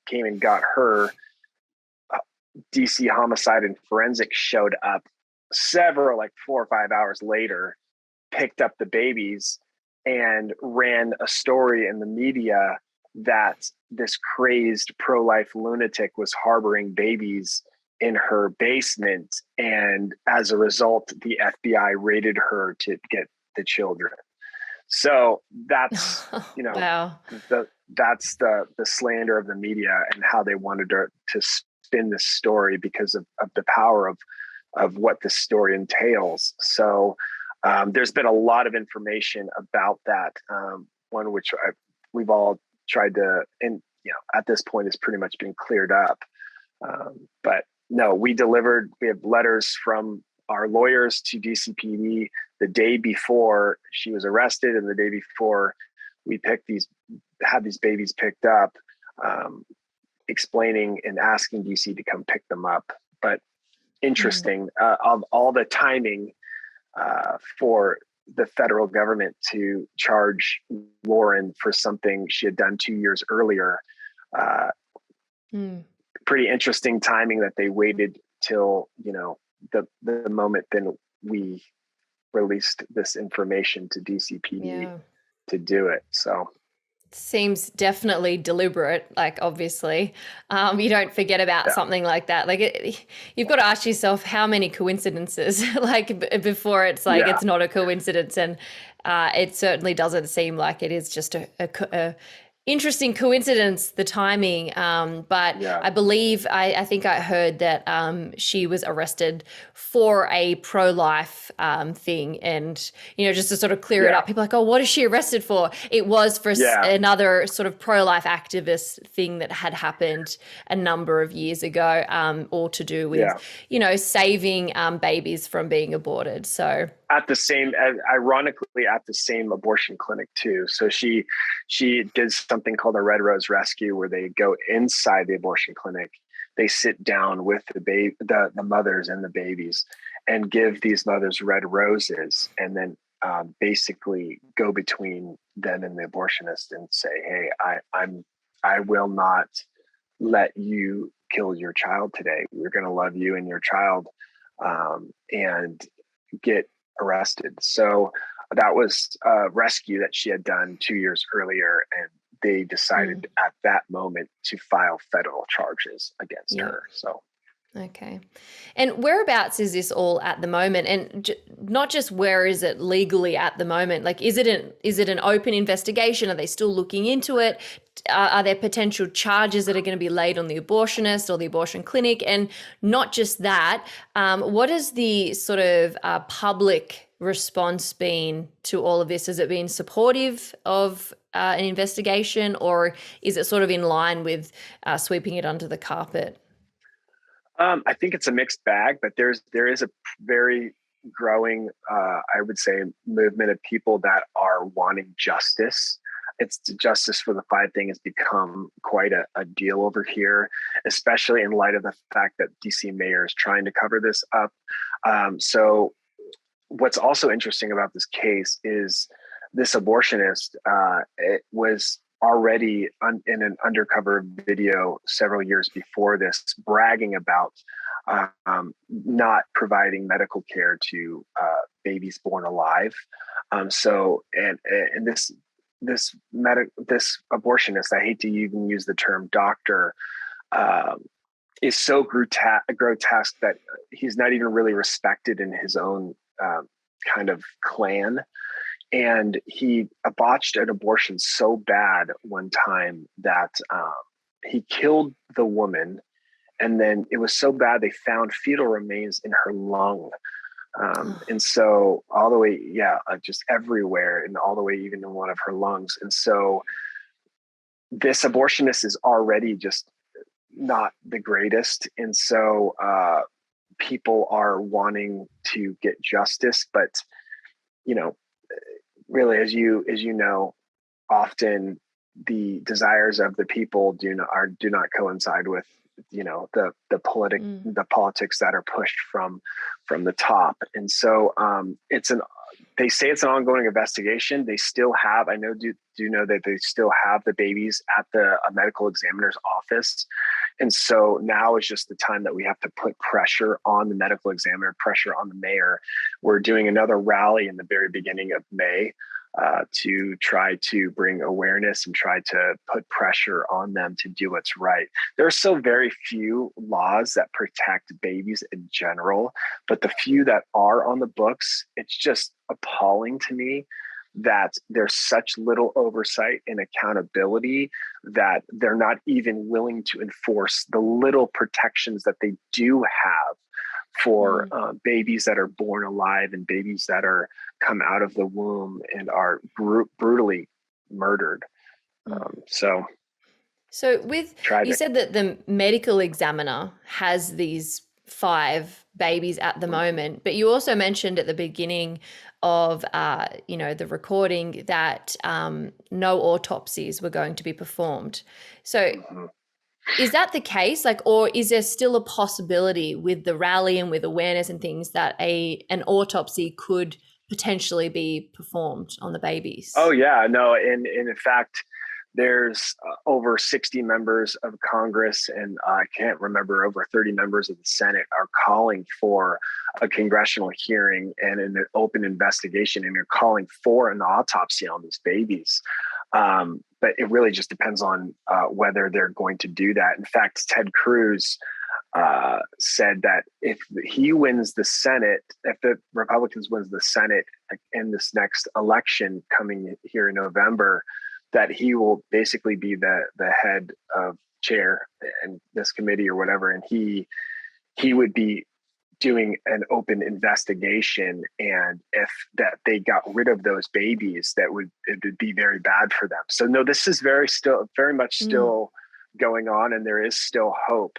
came and got her, DC Homicide and Forensics showed up several, like 4 or 5 hours later, picked up the babies, and ran a story in the media that this crazed pro-life lunatic was harboring babies in her basement. And as a result, the FBI raided her to get the children. So that's, wow. that's the slander of the media, and how they wanted to spin this story because of the power of what this story entails. So there's been a lot of information about that, one which we've all tried to, and at this point it's pretty much been cleared up. But no, we have letters from our lawyers to DCPD the day before she was arrested and the day before we had these babies picked up, explaining and asking DC to come pick them up. But interesting, of all the timing for the federal government to charge Lauren for something she had done 2 years earlier. Pretty interesting timing that they waited till, the moment then we released this information to DCPD to do it. So seems definitely deliberate, like obviously. You don't forget about something like that. Like you've got to ask yourself how many coincidences like before it's like it's not a coincidence, and it certainly doesn't seem like it is just a interesting coincidence, the timing. But I believe, I think I heard that she was arrested for a pro-life thing. And, just to sort of clear it up, people are like, oh, what is she arrested for? It was for another sort of pro-life activist thing that had happened a number of years ago, all to do with, saving babies from being aborted. So ironically at the same abortion clinic too. So she did something called a Red Rose Rescue, where they go inside the abortion clinic. They sit down with the mothers and the babies and give these mothers red roses, and then basically go between them and the abortionist and say, hey, I will not let you kill your child today. We're going to love you and your child, and get arrested. So that was a rescue that she had done 2 years earlier, and they decided at that moment to file federal charges against her. So okay. And whereabouts is this all at the moment? And not just where is it legally at the moment? Like, is it an open investigation? Are they still looking into it? Are there potential charges that are going to be laid on the abortionist or the abortion clinic? And not just that, what is the sort of public response been to all of this? Has it been supportive of an investigation, or is it sort of in line with sweeping it under the carpet? I think it's a mixed bag, but there is a very growing, I would say, movement of people that are wanting justice. It's justice for the five thing has become quite a deal over here, especially in light of the fact that DC mayor is trying to cover this up. So what's also interesting about this case is this abortionist, it was already in an undercover video several years before this, bragging about not providing medical care to babies born alive. So this abortionist, I hate to even use the term doctor, is so grotesque that he's not even really respected in his own kind of clan. And he botched an abortion so bad one time that he killed the woman. And then it was so bad they found fetal remains in her lung. And so all the way, just everywhere, and all the way even in one of her lungs. And so this abortionist is already just not the greatest. And so people are wanting to get justice, but, really, as you know, often the desires of the people do not coincide with the politics that are pushed from the top. And so they say it's an ongoing investigation. They still have, I know do know that they still have the babies at the medical examiner's office. And so now is just the time that we have to put pressure on the medical examiner, pressure on the mayor. We're doing another rally in the very beginning of May to try to bring awareness and try to put pressure on them to do what's right. There are so very few laws that protect babies in general, but the few that are on the books, it's just appalling to me that there's such little oversight and accountability that they're not even willing to enforce the little protections that they do have for babies that are born alive and babies that are come out of the womb and are brutally murdered. So with you tragic. said that the medical examiner has these 5 babies at the moment, but you also mentioned at the beginning of the recording that no autopsies were going to be performed. So is that the case? Like, or is there still a possibility with the rally and with awareness and things that an autopsy could potentially be performed on the babies? Oh yeah, no, and in fact, there's over 60 members of Congress, and I can't remember, over 30 members of the Senate are calling for a congressional hearing and an open investigation, and they're calling for an autopsy on these babies. But it really just depends on whether they're going to do that. In fact, Ted Cruz said that if he wins the Senate, if the Republicans wins the Senate in this next election coming here in November, that he will basically be the head of chair in this committee or whatever, and he would be doing an open investigation. And if that they got rid of those babies, it would be very bad for them. So no, this is very much still going on, and there is still hope.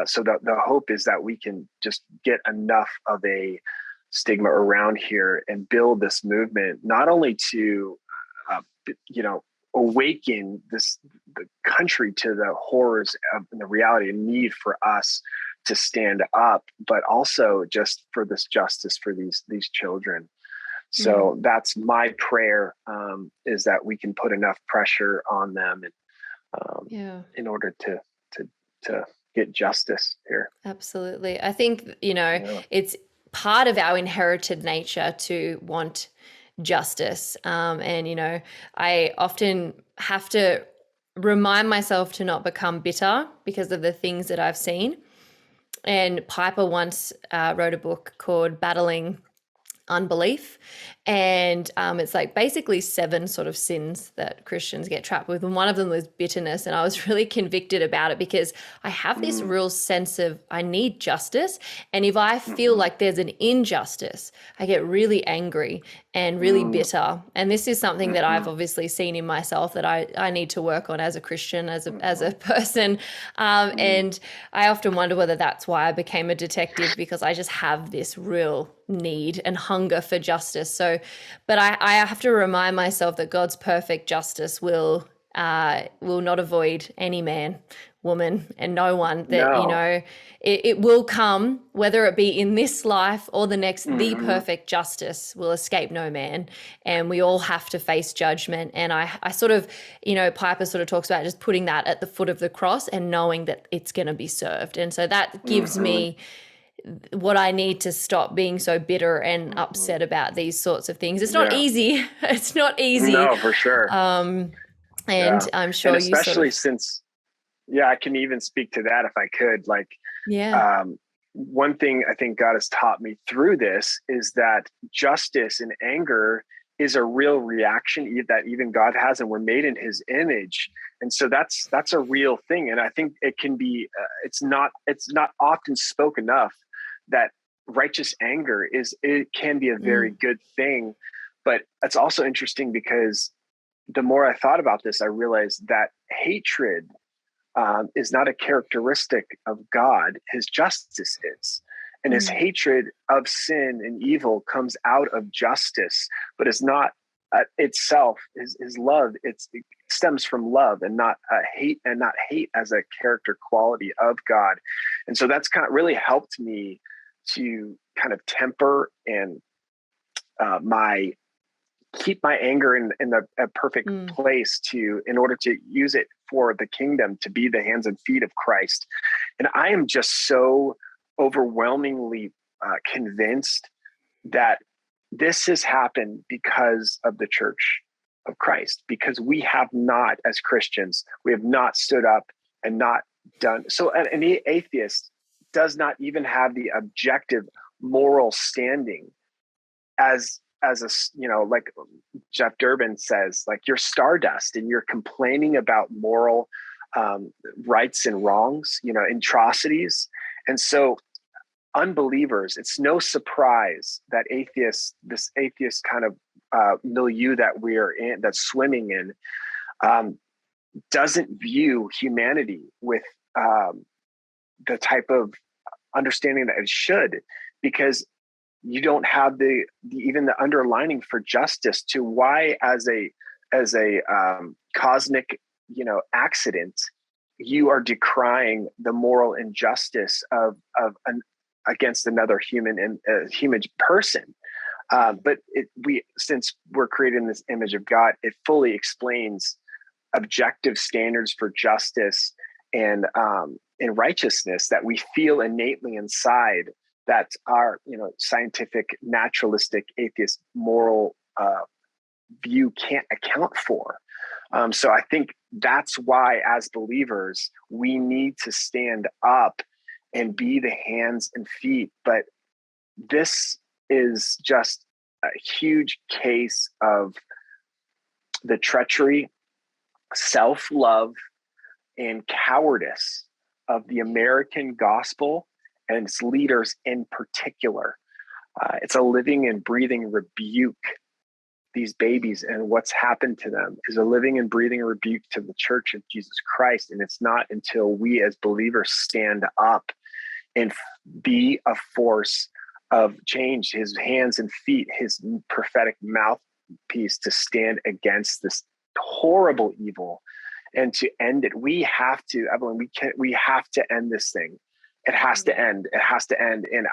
So the hope is that we can just get enough of a stigma around here and build this movement, not only to awaken the country to the horrors of and the reality and need for us to stand up, but also just for this justice for these children. So that's my prayer, is that we can put enough pressure on them and in order to get justice here. Absolutely. I think, it's part of our inherited nature to want justice. And, I often have to remind myself to not become bitter because of the things that I've seen. And Piper once wrote a book called Battling Unbelief. And it's like basically 7 sort of sins that Christians get trapped with. And one of them was bitterness. And I was really convicted about it because I have this real sense of I need justice. And if I feel like there's an injustice, I get really angry and really bitter. And this is something that I've obviously seen in myself that I need to work on as a Christian, as a person. And I often wonder whether that's why I became a detective, because I just have this real need and hunger for justice. So, but I have to remind myself that God's perfect justice will not avoid any man, woman, and no one. That it will come, whether it be in this life or the next. The perfect justice will escape no man, and we all have to face judgment. And I sort of, Piper sort of talks about just putting that at the foot of the cross and knowing that it's going to be served. And so that gives me what I need to stop being so bitter and upset about these sorts of things. It's not easy. It's not easy. No, for sure. And I'm sure, and especially since, I can even speak to that if I could. One thing I think God has taught me through this is that justice and anger is a real reaction that even God has, and we're made in His image, and so that's a real thing. And I think it can be. It's not often spoken enough that righteous anger can be a very good thing. But it's also interesting because the more I thought about this, I realized that hatred is not a characteristic of God. His justice is. And his hatred of sin and evil comes out of justice, but it's not itself. His love, it stems from love and not hate, and not hate as a character quality of God. And so that's kind of really helped me to kind of temper and keep my anger in a perfect place in order to use it for the kingdom, to be the hands and feet of Christ. And I am just so overwhelmingly convinced that this has happened because of the Church of Christ, because we have not, as Christians, we have not stood up and not done. So an atheist does not even have the objective moral standing as like Jeff Durbin says, like, you're stardust and you're complaining about moral rights and wrongs, atrocities. And so unbelievers, it's no surprise that this atheist kind of milieu that we're in, that's swimming in, doesn't view humanity with the type of understanding that it should, because you don't have even the underlining for justice to why, as a cosmic accident, you are decrying the moral injustice of against another human and human person. But since we're created in this image of God, it fully explains objective standards for justice and righteousness that we feel innately inside, that our scientific, naturalistic, atheist, moral view can't account for. So I think that's why, as believers, we need to stand up and be the hands and feet. But this is just a huge case of the treachery, self-love, and cowardice of the American gospel and its leaders in particular. It's a living and breathing rebuke. These babies and what's happened to them is a living and breathing rebuke to the Church of Jesus Christ. And it's not until we as believers stand up and be a force of change, his hands and feet, his prophetic mouthpiece, to stand against this horrible evil and to end it. We have to, Evelyn, we have to end this thing. It has to end. It has to end. And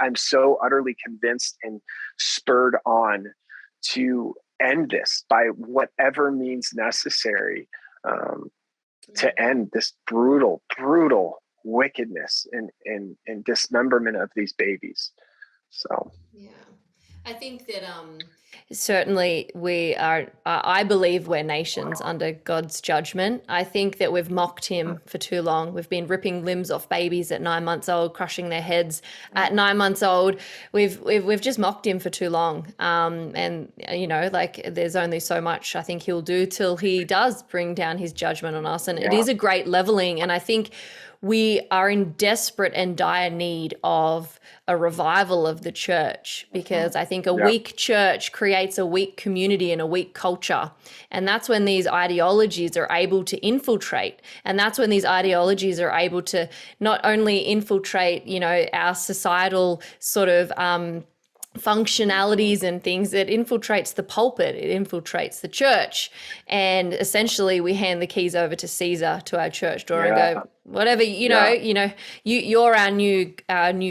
I'm so utterly convinced and spurred on to end this by whatever means necessary, to end this brutal wickedness and dismemberment of these babies. So yeah, I think that certainly we are, I believe we're nations under God's judgment. I think that we've mocked him for too long. We've been ripping limbs off babies at 9 months old, crushing their heads at 9 months old. We've just mocked him for too long. And like, there's only so much I think he'll do till he does bring down his judgment on us. And it is a great leveling. And I think we are in desperate and dire need of a revival of the church, because I think a weak church creates a weak community and a weak culture. And that's when these ideologies are able to infiltrate. And that's when these ideologies are able to not only infiltrate, our societal sort of functionalities and things, that infiltrates the pulpit, it infiltrates the church, and essentially we hand the keys over to Caesar, to our church door, and go, whatever, you're our new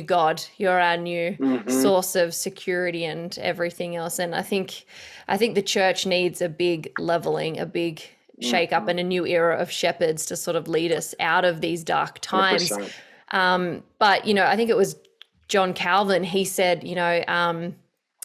God, you're our new source of security and everything else. And I think the church needs a big leveling, a big shake up, and a new era of shepherds to sort of lead us out of these dark times. 100%. But I think it was John Calvin, he said,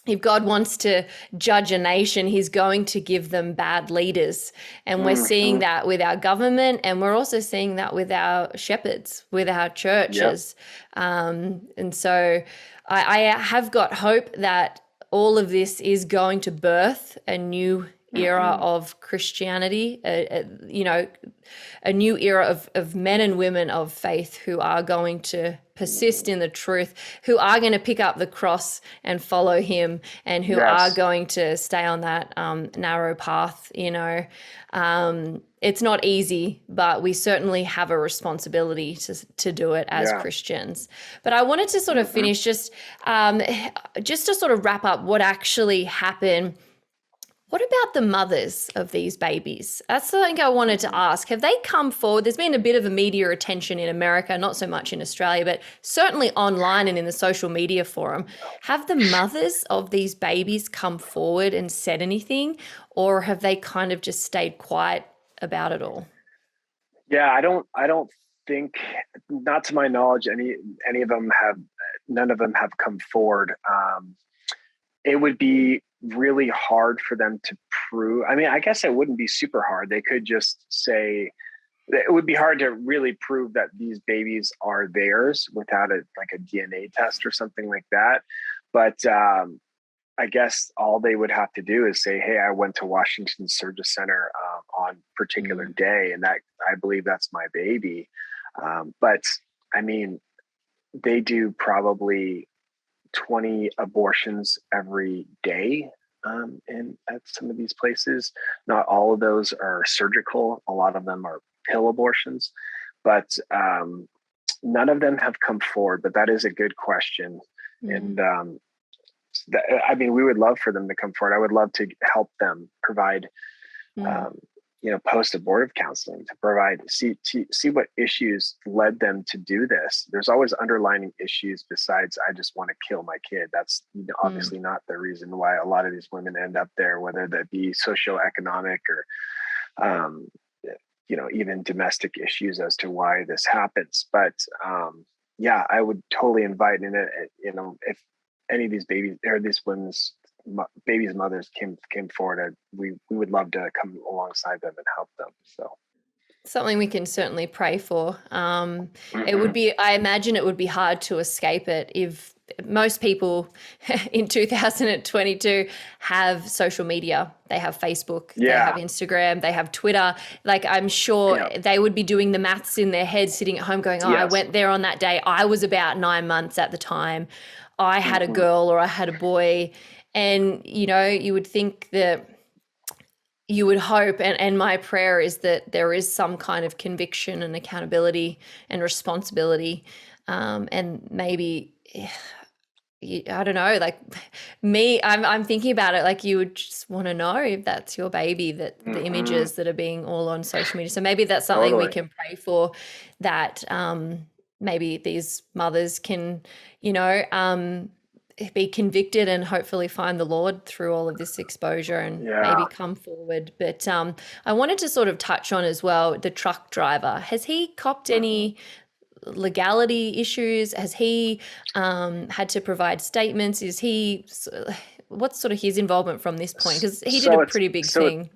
if God wants to judge a nation, he's going to give them bad leaders. And we're seeing that with our government, and we're also seeing that with our shepherds, with our churches. And so I have got hope that all of this is going to birth a new era of Christianity, a new era of men and women of faith who are going to persist in the truth, who are going to pick up the cross and follow him, and who are going to stay on that narrow path. It's not easy, but we certainly have a responsibility to do it as Christians. But I wanted to sort of finish just to sort of wrap up what actually happened. What about the mothers of these babies? That's something I wanted to ask. Have they come forward? There's been a bit of a media attention in America, not so much in Australia, but certainly online and in the social media forum. Have the mothers of these babies come forward and said anything, or have they kind of just stayed quiet about it all? Yeah, I don't think, not to my knowledge, any of them have, none of them have come forward. It would be really hard for them to prove. I mean, I guess it wouldn't be super hard. They could just say, it would be hard to really prove that these babies are theirs without a DNA test or something like that. But I guess all they would have to do is say, "Hey, I went to Washington Surgery Center on particular Mm, day, and that I believe that's my baby." But I mean, they do probably 20 abortions every day in at some of these places. Not all of those are surgical. A lot of them are pill abortions, but none of them have come forward. But that is a good question, mm, and I mean, we would love for them to come forward. I would love to help them provide, mm, um, post-abortive counseling to provide, see what issues led them to do this. There's always underlying issues besides, I just want to kill my kid. That's mm. obviously not the reason why a lot of these women end up there, whether that be socioeconomic or, um, even domestic issues as to why this happens. But yeah, I would totally invite in it. If any of these babies or these women's babies' mothers came forward, we would love to come alongside them and help them. So. Something we can certainly pray for. It would Mhm. be, I imagine it would be hard to escape it if most people in 2022 have social media. They have Facebook, they have Yeah, Instagram, they have Twitter. Like, I'm sure yeah, they would be doing the maths in their head, sitting at home going, oh, I yes. went there on that day. I was about 9 months at the time. I had a Hmm. girl or I had a boy. And, you would think that you would hope, and my prayer is that there is some kind of conviction and accountability and responsibility, and maybe I don't know, like me, I'm thinking about it, like you would just want to know if that's your baby, that the Hmm. images that are being all on social media. So maybe that's something we Totally. can pray for, that maybe these mothers can, you know, be convicted and hopefully find the Lord through all of this exposure and Yeah. maybe come forward. But I wanted to sort of touch on as well the truck driver. Has he copped Hmm. any legality issues? Has he had to provide statements? What's sort of his involvement from this point? Because he did a So it's pretty big so thing.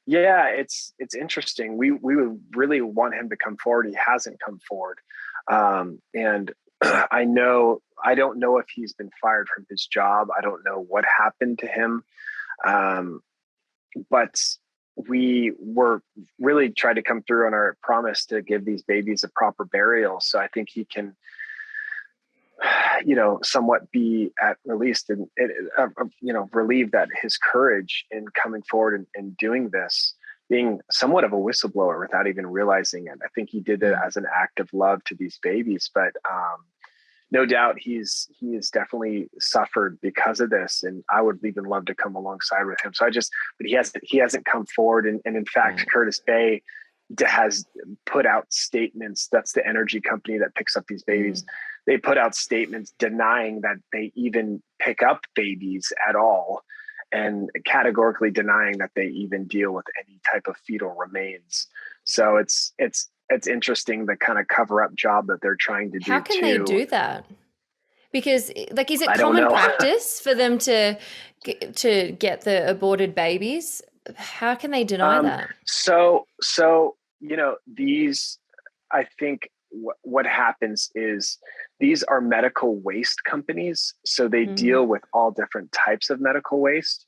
yeah, it's interesting. We would really want him to come forward. He hasn't come forward, and I don't know if he's been fired from his job. I don't know what happened to him, um, but we were really trying to come through on our promise to give these babies a proper burial. So I think he can, somewhat be at released and relieve that his courage in coming forward and doing this, being somewhat of a whistleblower without even realizing it. I think he did it Mm. as an act of love to these babies, but no doubt he has definitely suffered because of this, and I would even love to come alongside with him. So but he hasn't come forward, and in fact, Right. Curtis Bay has put out statements. That's the energy company that picks up these babies. Mm. They put out statements denying that they even pick up babies at all, and categorically denying that they even deal with any type of fetal remains. So it's interesting the kind of cover up job that they're trying to How do can they too. do that? Because, like, is it I don't common know. practice for them to get the aborted babies? How can they deny um, that? so these, I think what happens is these are medical waste companies, so they Mm. deal with all different types of medical waste.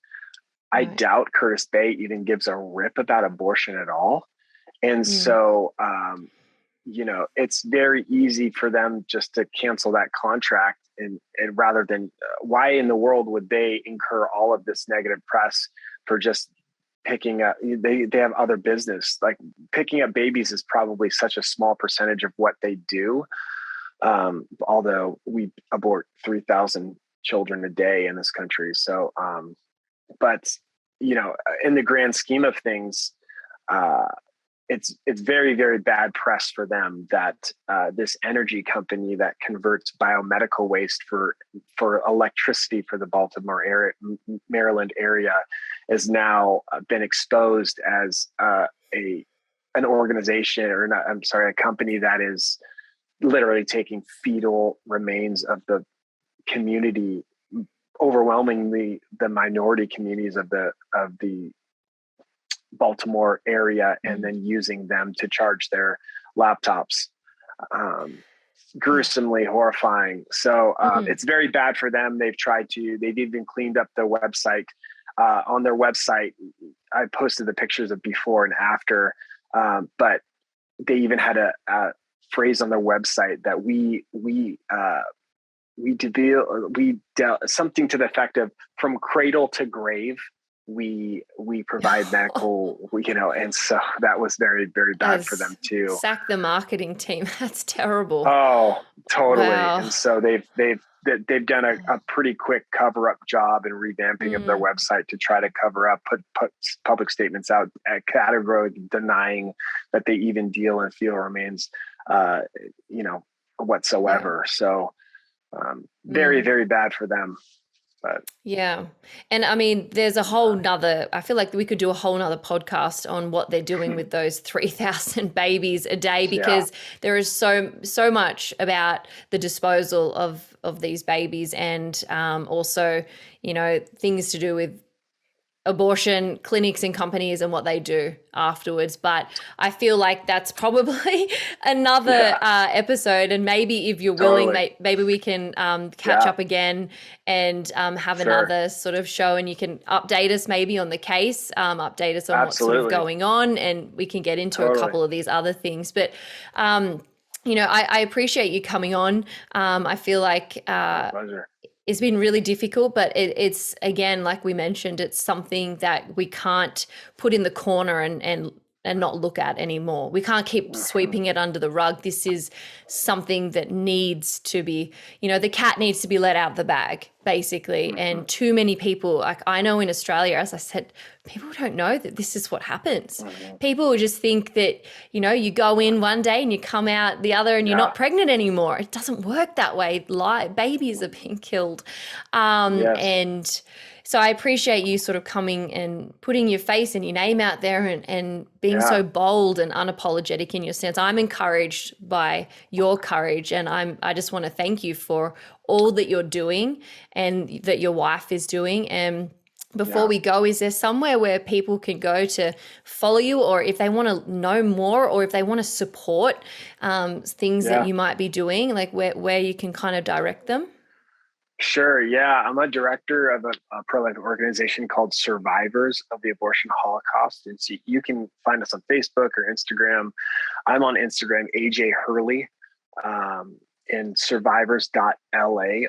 I Right. doubt Curtis Bay even gives a rip about abortion at all. And Mm. so, it's very easy for them just to cancel that contract. And rather than, why in the world would they incur all of this negative press for just picking up, they have other business. Like, picking up babies is probably such a small percentage of what they do. Although we abort 3,000 children a day in this country. So, but in the grand scheme of things, uh, it's very, very bad press for them that this energy company that converts biomedical waste for electricity for the Baltimore area, Maryland area, has now been exposed as a an organization, or not, I'm sorry, a company that is literally taking fetal remains of the community, overwhelmingly the minority communities of the Baltimore area, and Mm. then using them to charge their laptops. Um, gruesomely horrifying. So it's very bad for them. They've even cleaned up their website. On their website, I posted the pictures of before and after, but they even had a phrase on their website that we dealt something to the effect of from cradle to grave. We provide medical, and so that was very, very bad for them too. Sack the marketing team. That's terrible. Oh, totally. Wow. And so they've done a pretty quick cover up job and revamping of their website to try to cover up, put public statements out, categorically denying that they even deal in fetal remains, whatsoever. Yeah. So very, very bad for them. But yeah. And I mean, there's a whole nother, I feel like we could do a whole nother podcast on what they're doing with those 3,000 babies a day, because there is so much about the disposal of these babies, and also, things to do with abortion clinics and companies and what they do afterwards. But I feel like that's probably another episode, and maybe if you're willing, maybe we can catch up again and have another sort of show, and you can update us maybe on the case, update us on what's sort of going on, and we can get into a couple of these other things. But I appreciate you coming on. I feel like pleasure. It's been really difficult, but it's, again, like we mentioned, it's something that we can't put in the corner and not look at anymore. We can't keep sweeping it under the rug. This is something that needs to be, the cat needs to be let out of the bag, basically. And too many people, like I know in Australia, as I said, people don't know that this is what happens. People just think that, you go in one day and you come out the other and you're not pregnant anymore. It doesn't work that way. Babies are being killed. And so I appreciate you sort of coming and putting your face and your name out there and being so bold and unapologetic in your stance. I'm encouraged by your courage, and I just want to thank you for all that you're doing and that your wife is doing. And before we go, is there somewhere where people can go to follow you, or if they want to know more, or if they want to support things that you might be doing, like where you can kind of direct them? Sure. Yeah. I'm a director of a pro-life organization called Survivors of the Abortion Holocaust. And so you can find us on Facebook or Instagram. I'm on Instagram, AJ Hurley, and survivors.la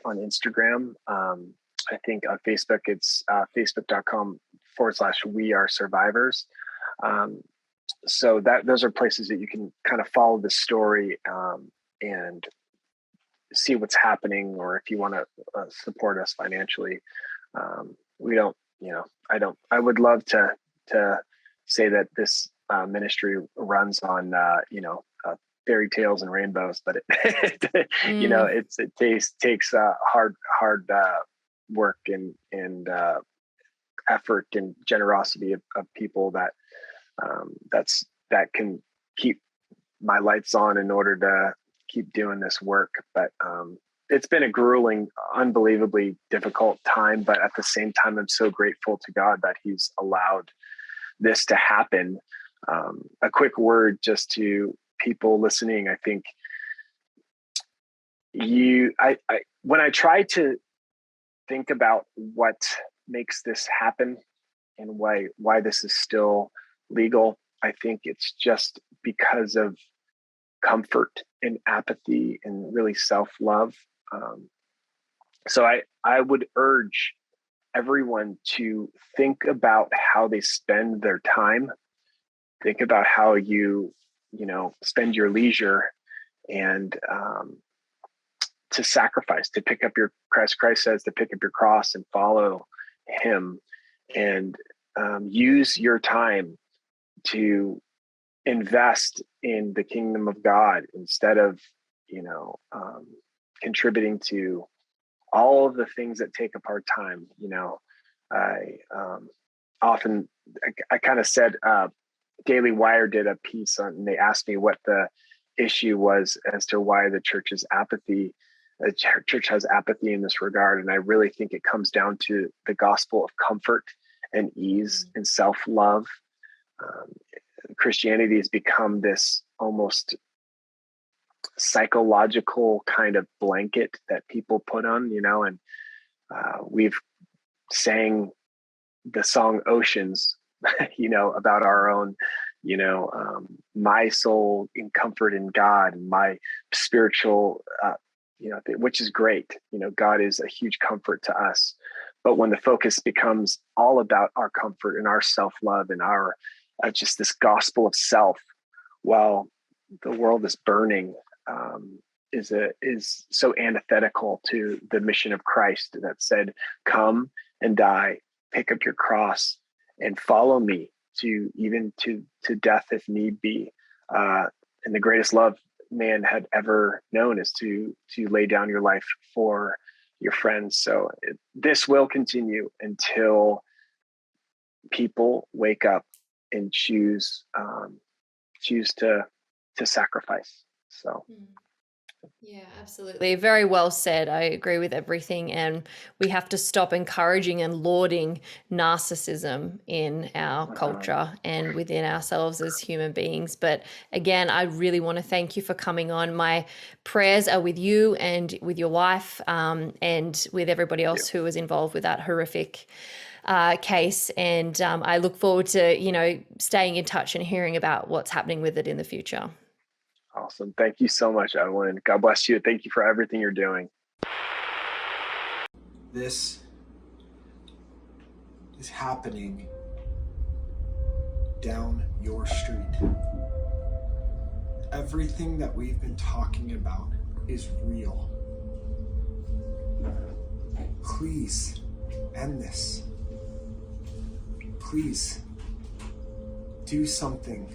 on Instagram. I think on Facebook, it's facebook.com/we are survivors. So those are places that you can kind of follow the story and see what's happening, or if you want to support us financially. I would love to say that this ministry runs on fairy tales and rainbows, but it takes hard work and effort and generosity of people that can keep my lights on in order to keep doing this work. But it's been a grueling, unbelievably difficult time. But at the same time, I'm so grateful to God that He's allowed this to happen. A quick word just to people listening. I think when I try to think about what makes this happen and why this is still legal, I think it's just because of comfort and apathy and really self-love. So I would urge everyone to think about how they spend their time. Think about how you spend your leisure, and to sacrifice, to pick up your cross. Christ says to pick up your cross and follow Him, and use your time to invest in the kingdom of God instead of, contributing to all of the things that take up our time. I kind of said, Daily Wire did a piece on, and they asked me what the issue was as to why the church has apathy in this regard. And I really think it comes down to the gospel of comfort and ease and self-love. Christianity has become this almost psychological kind of blanket that people put on, and we've sang the song Oceans, about our own, my soul in comfort in God, and my spiritual, which is great. God is a huge comfort to us. But when the focus becomes all about our comfort and our self-love and our just this gospel of self, while the world is burning, is so antithetical to the mission of Christ that said, "Come and die, pick up your cross, and follow me to death if need be." And the greatest love man had ever known is to lay down your life for your friends. So this will continue until people wake up and choose to sacrifice. So. Yeah, absolutely. Very well said. I agree with everything. And we have to stop encouraging and lauding narcissism in our culture and within ourselves as human beings. But again, I really want to thank you for coming on. My prayers are with you and with your wife, and with everybody else who was involved with that horrific case. And I look forward to, staying in touch and hearing about what's happening with it in the future. Awesome. Thank you so much, Evelyn. God bless you. Thank you for everything you're doing. This is happening down your street. Everything that we've been talking about is real. Please end this. Please do something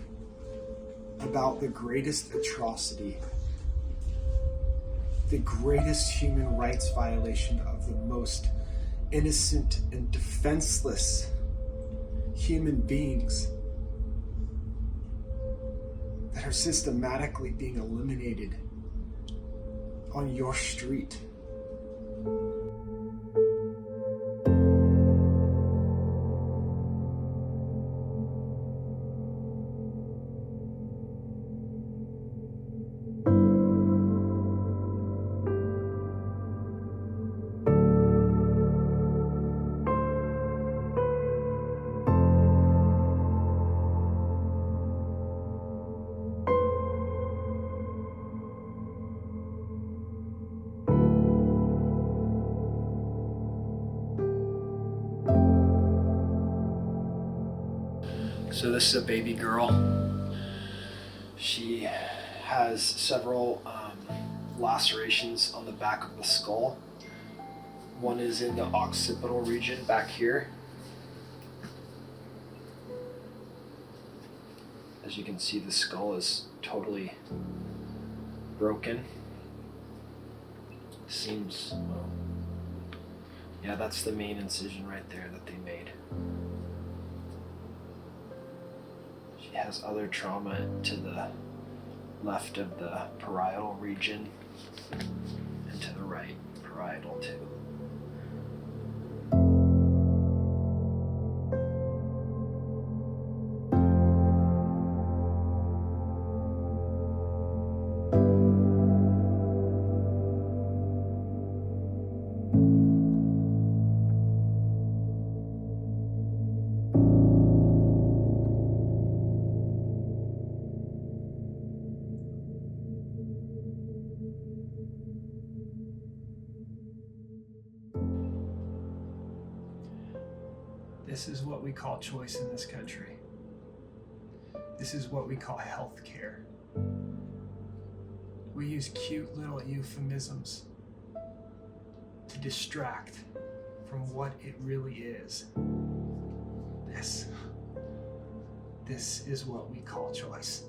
about the greatest atrocity, the greatest human rights violation of the most innocent and defenseless human beings that are systematically being eliminated on your street. So this is a baby girl. She has several lacerations on the back of the skull. One is in the occipital region back here. As you can see, the skull is totally broken. Seems, well, yeah, that's the main incision right there that they made. She has other trauma to the left of the parietal region and to the right parietal too. This is what we call choice in this country. This is what we call health care. We use cute little euphemisms to distract from what it really is. This is what we call choice.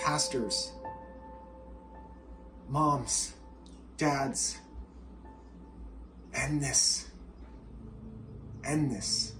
Pastors, moms, dads, end this. End this.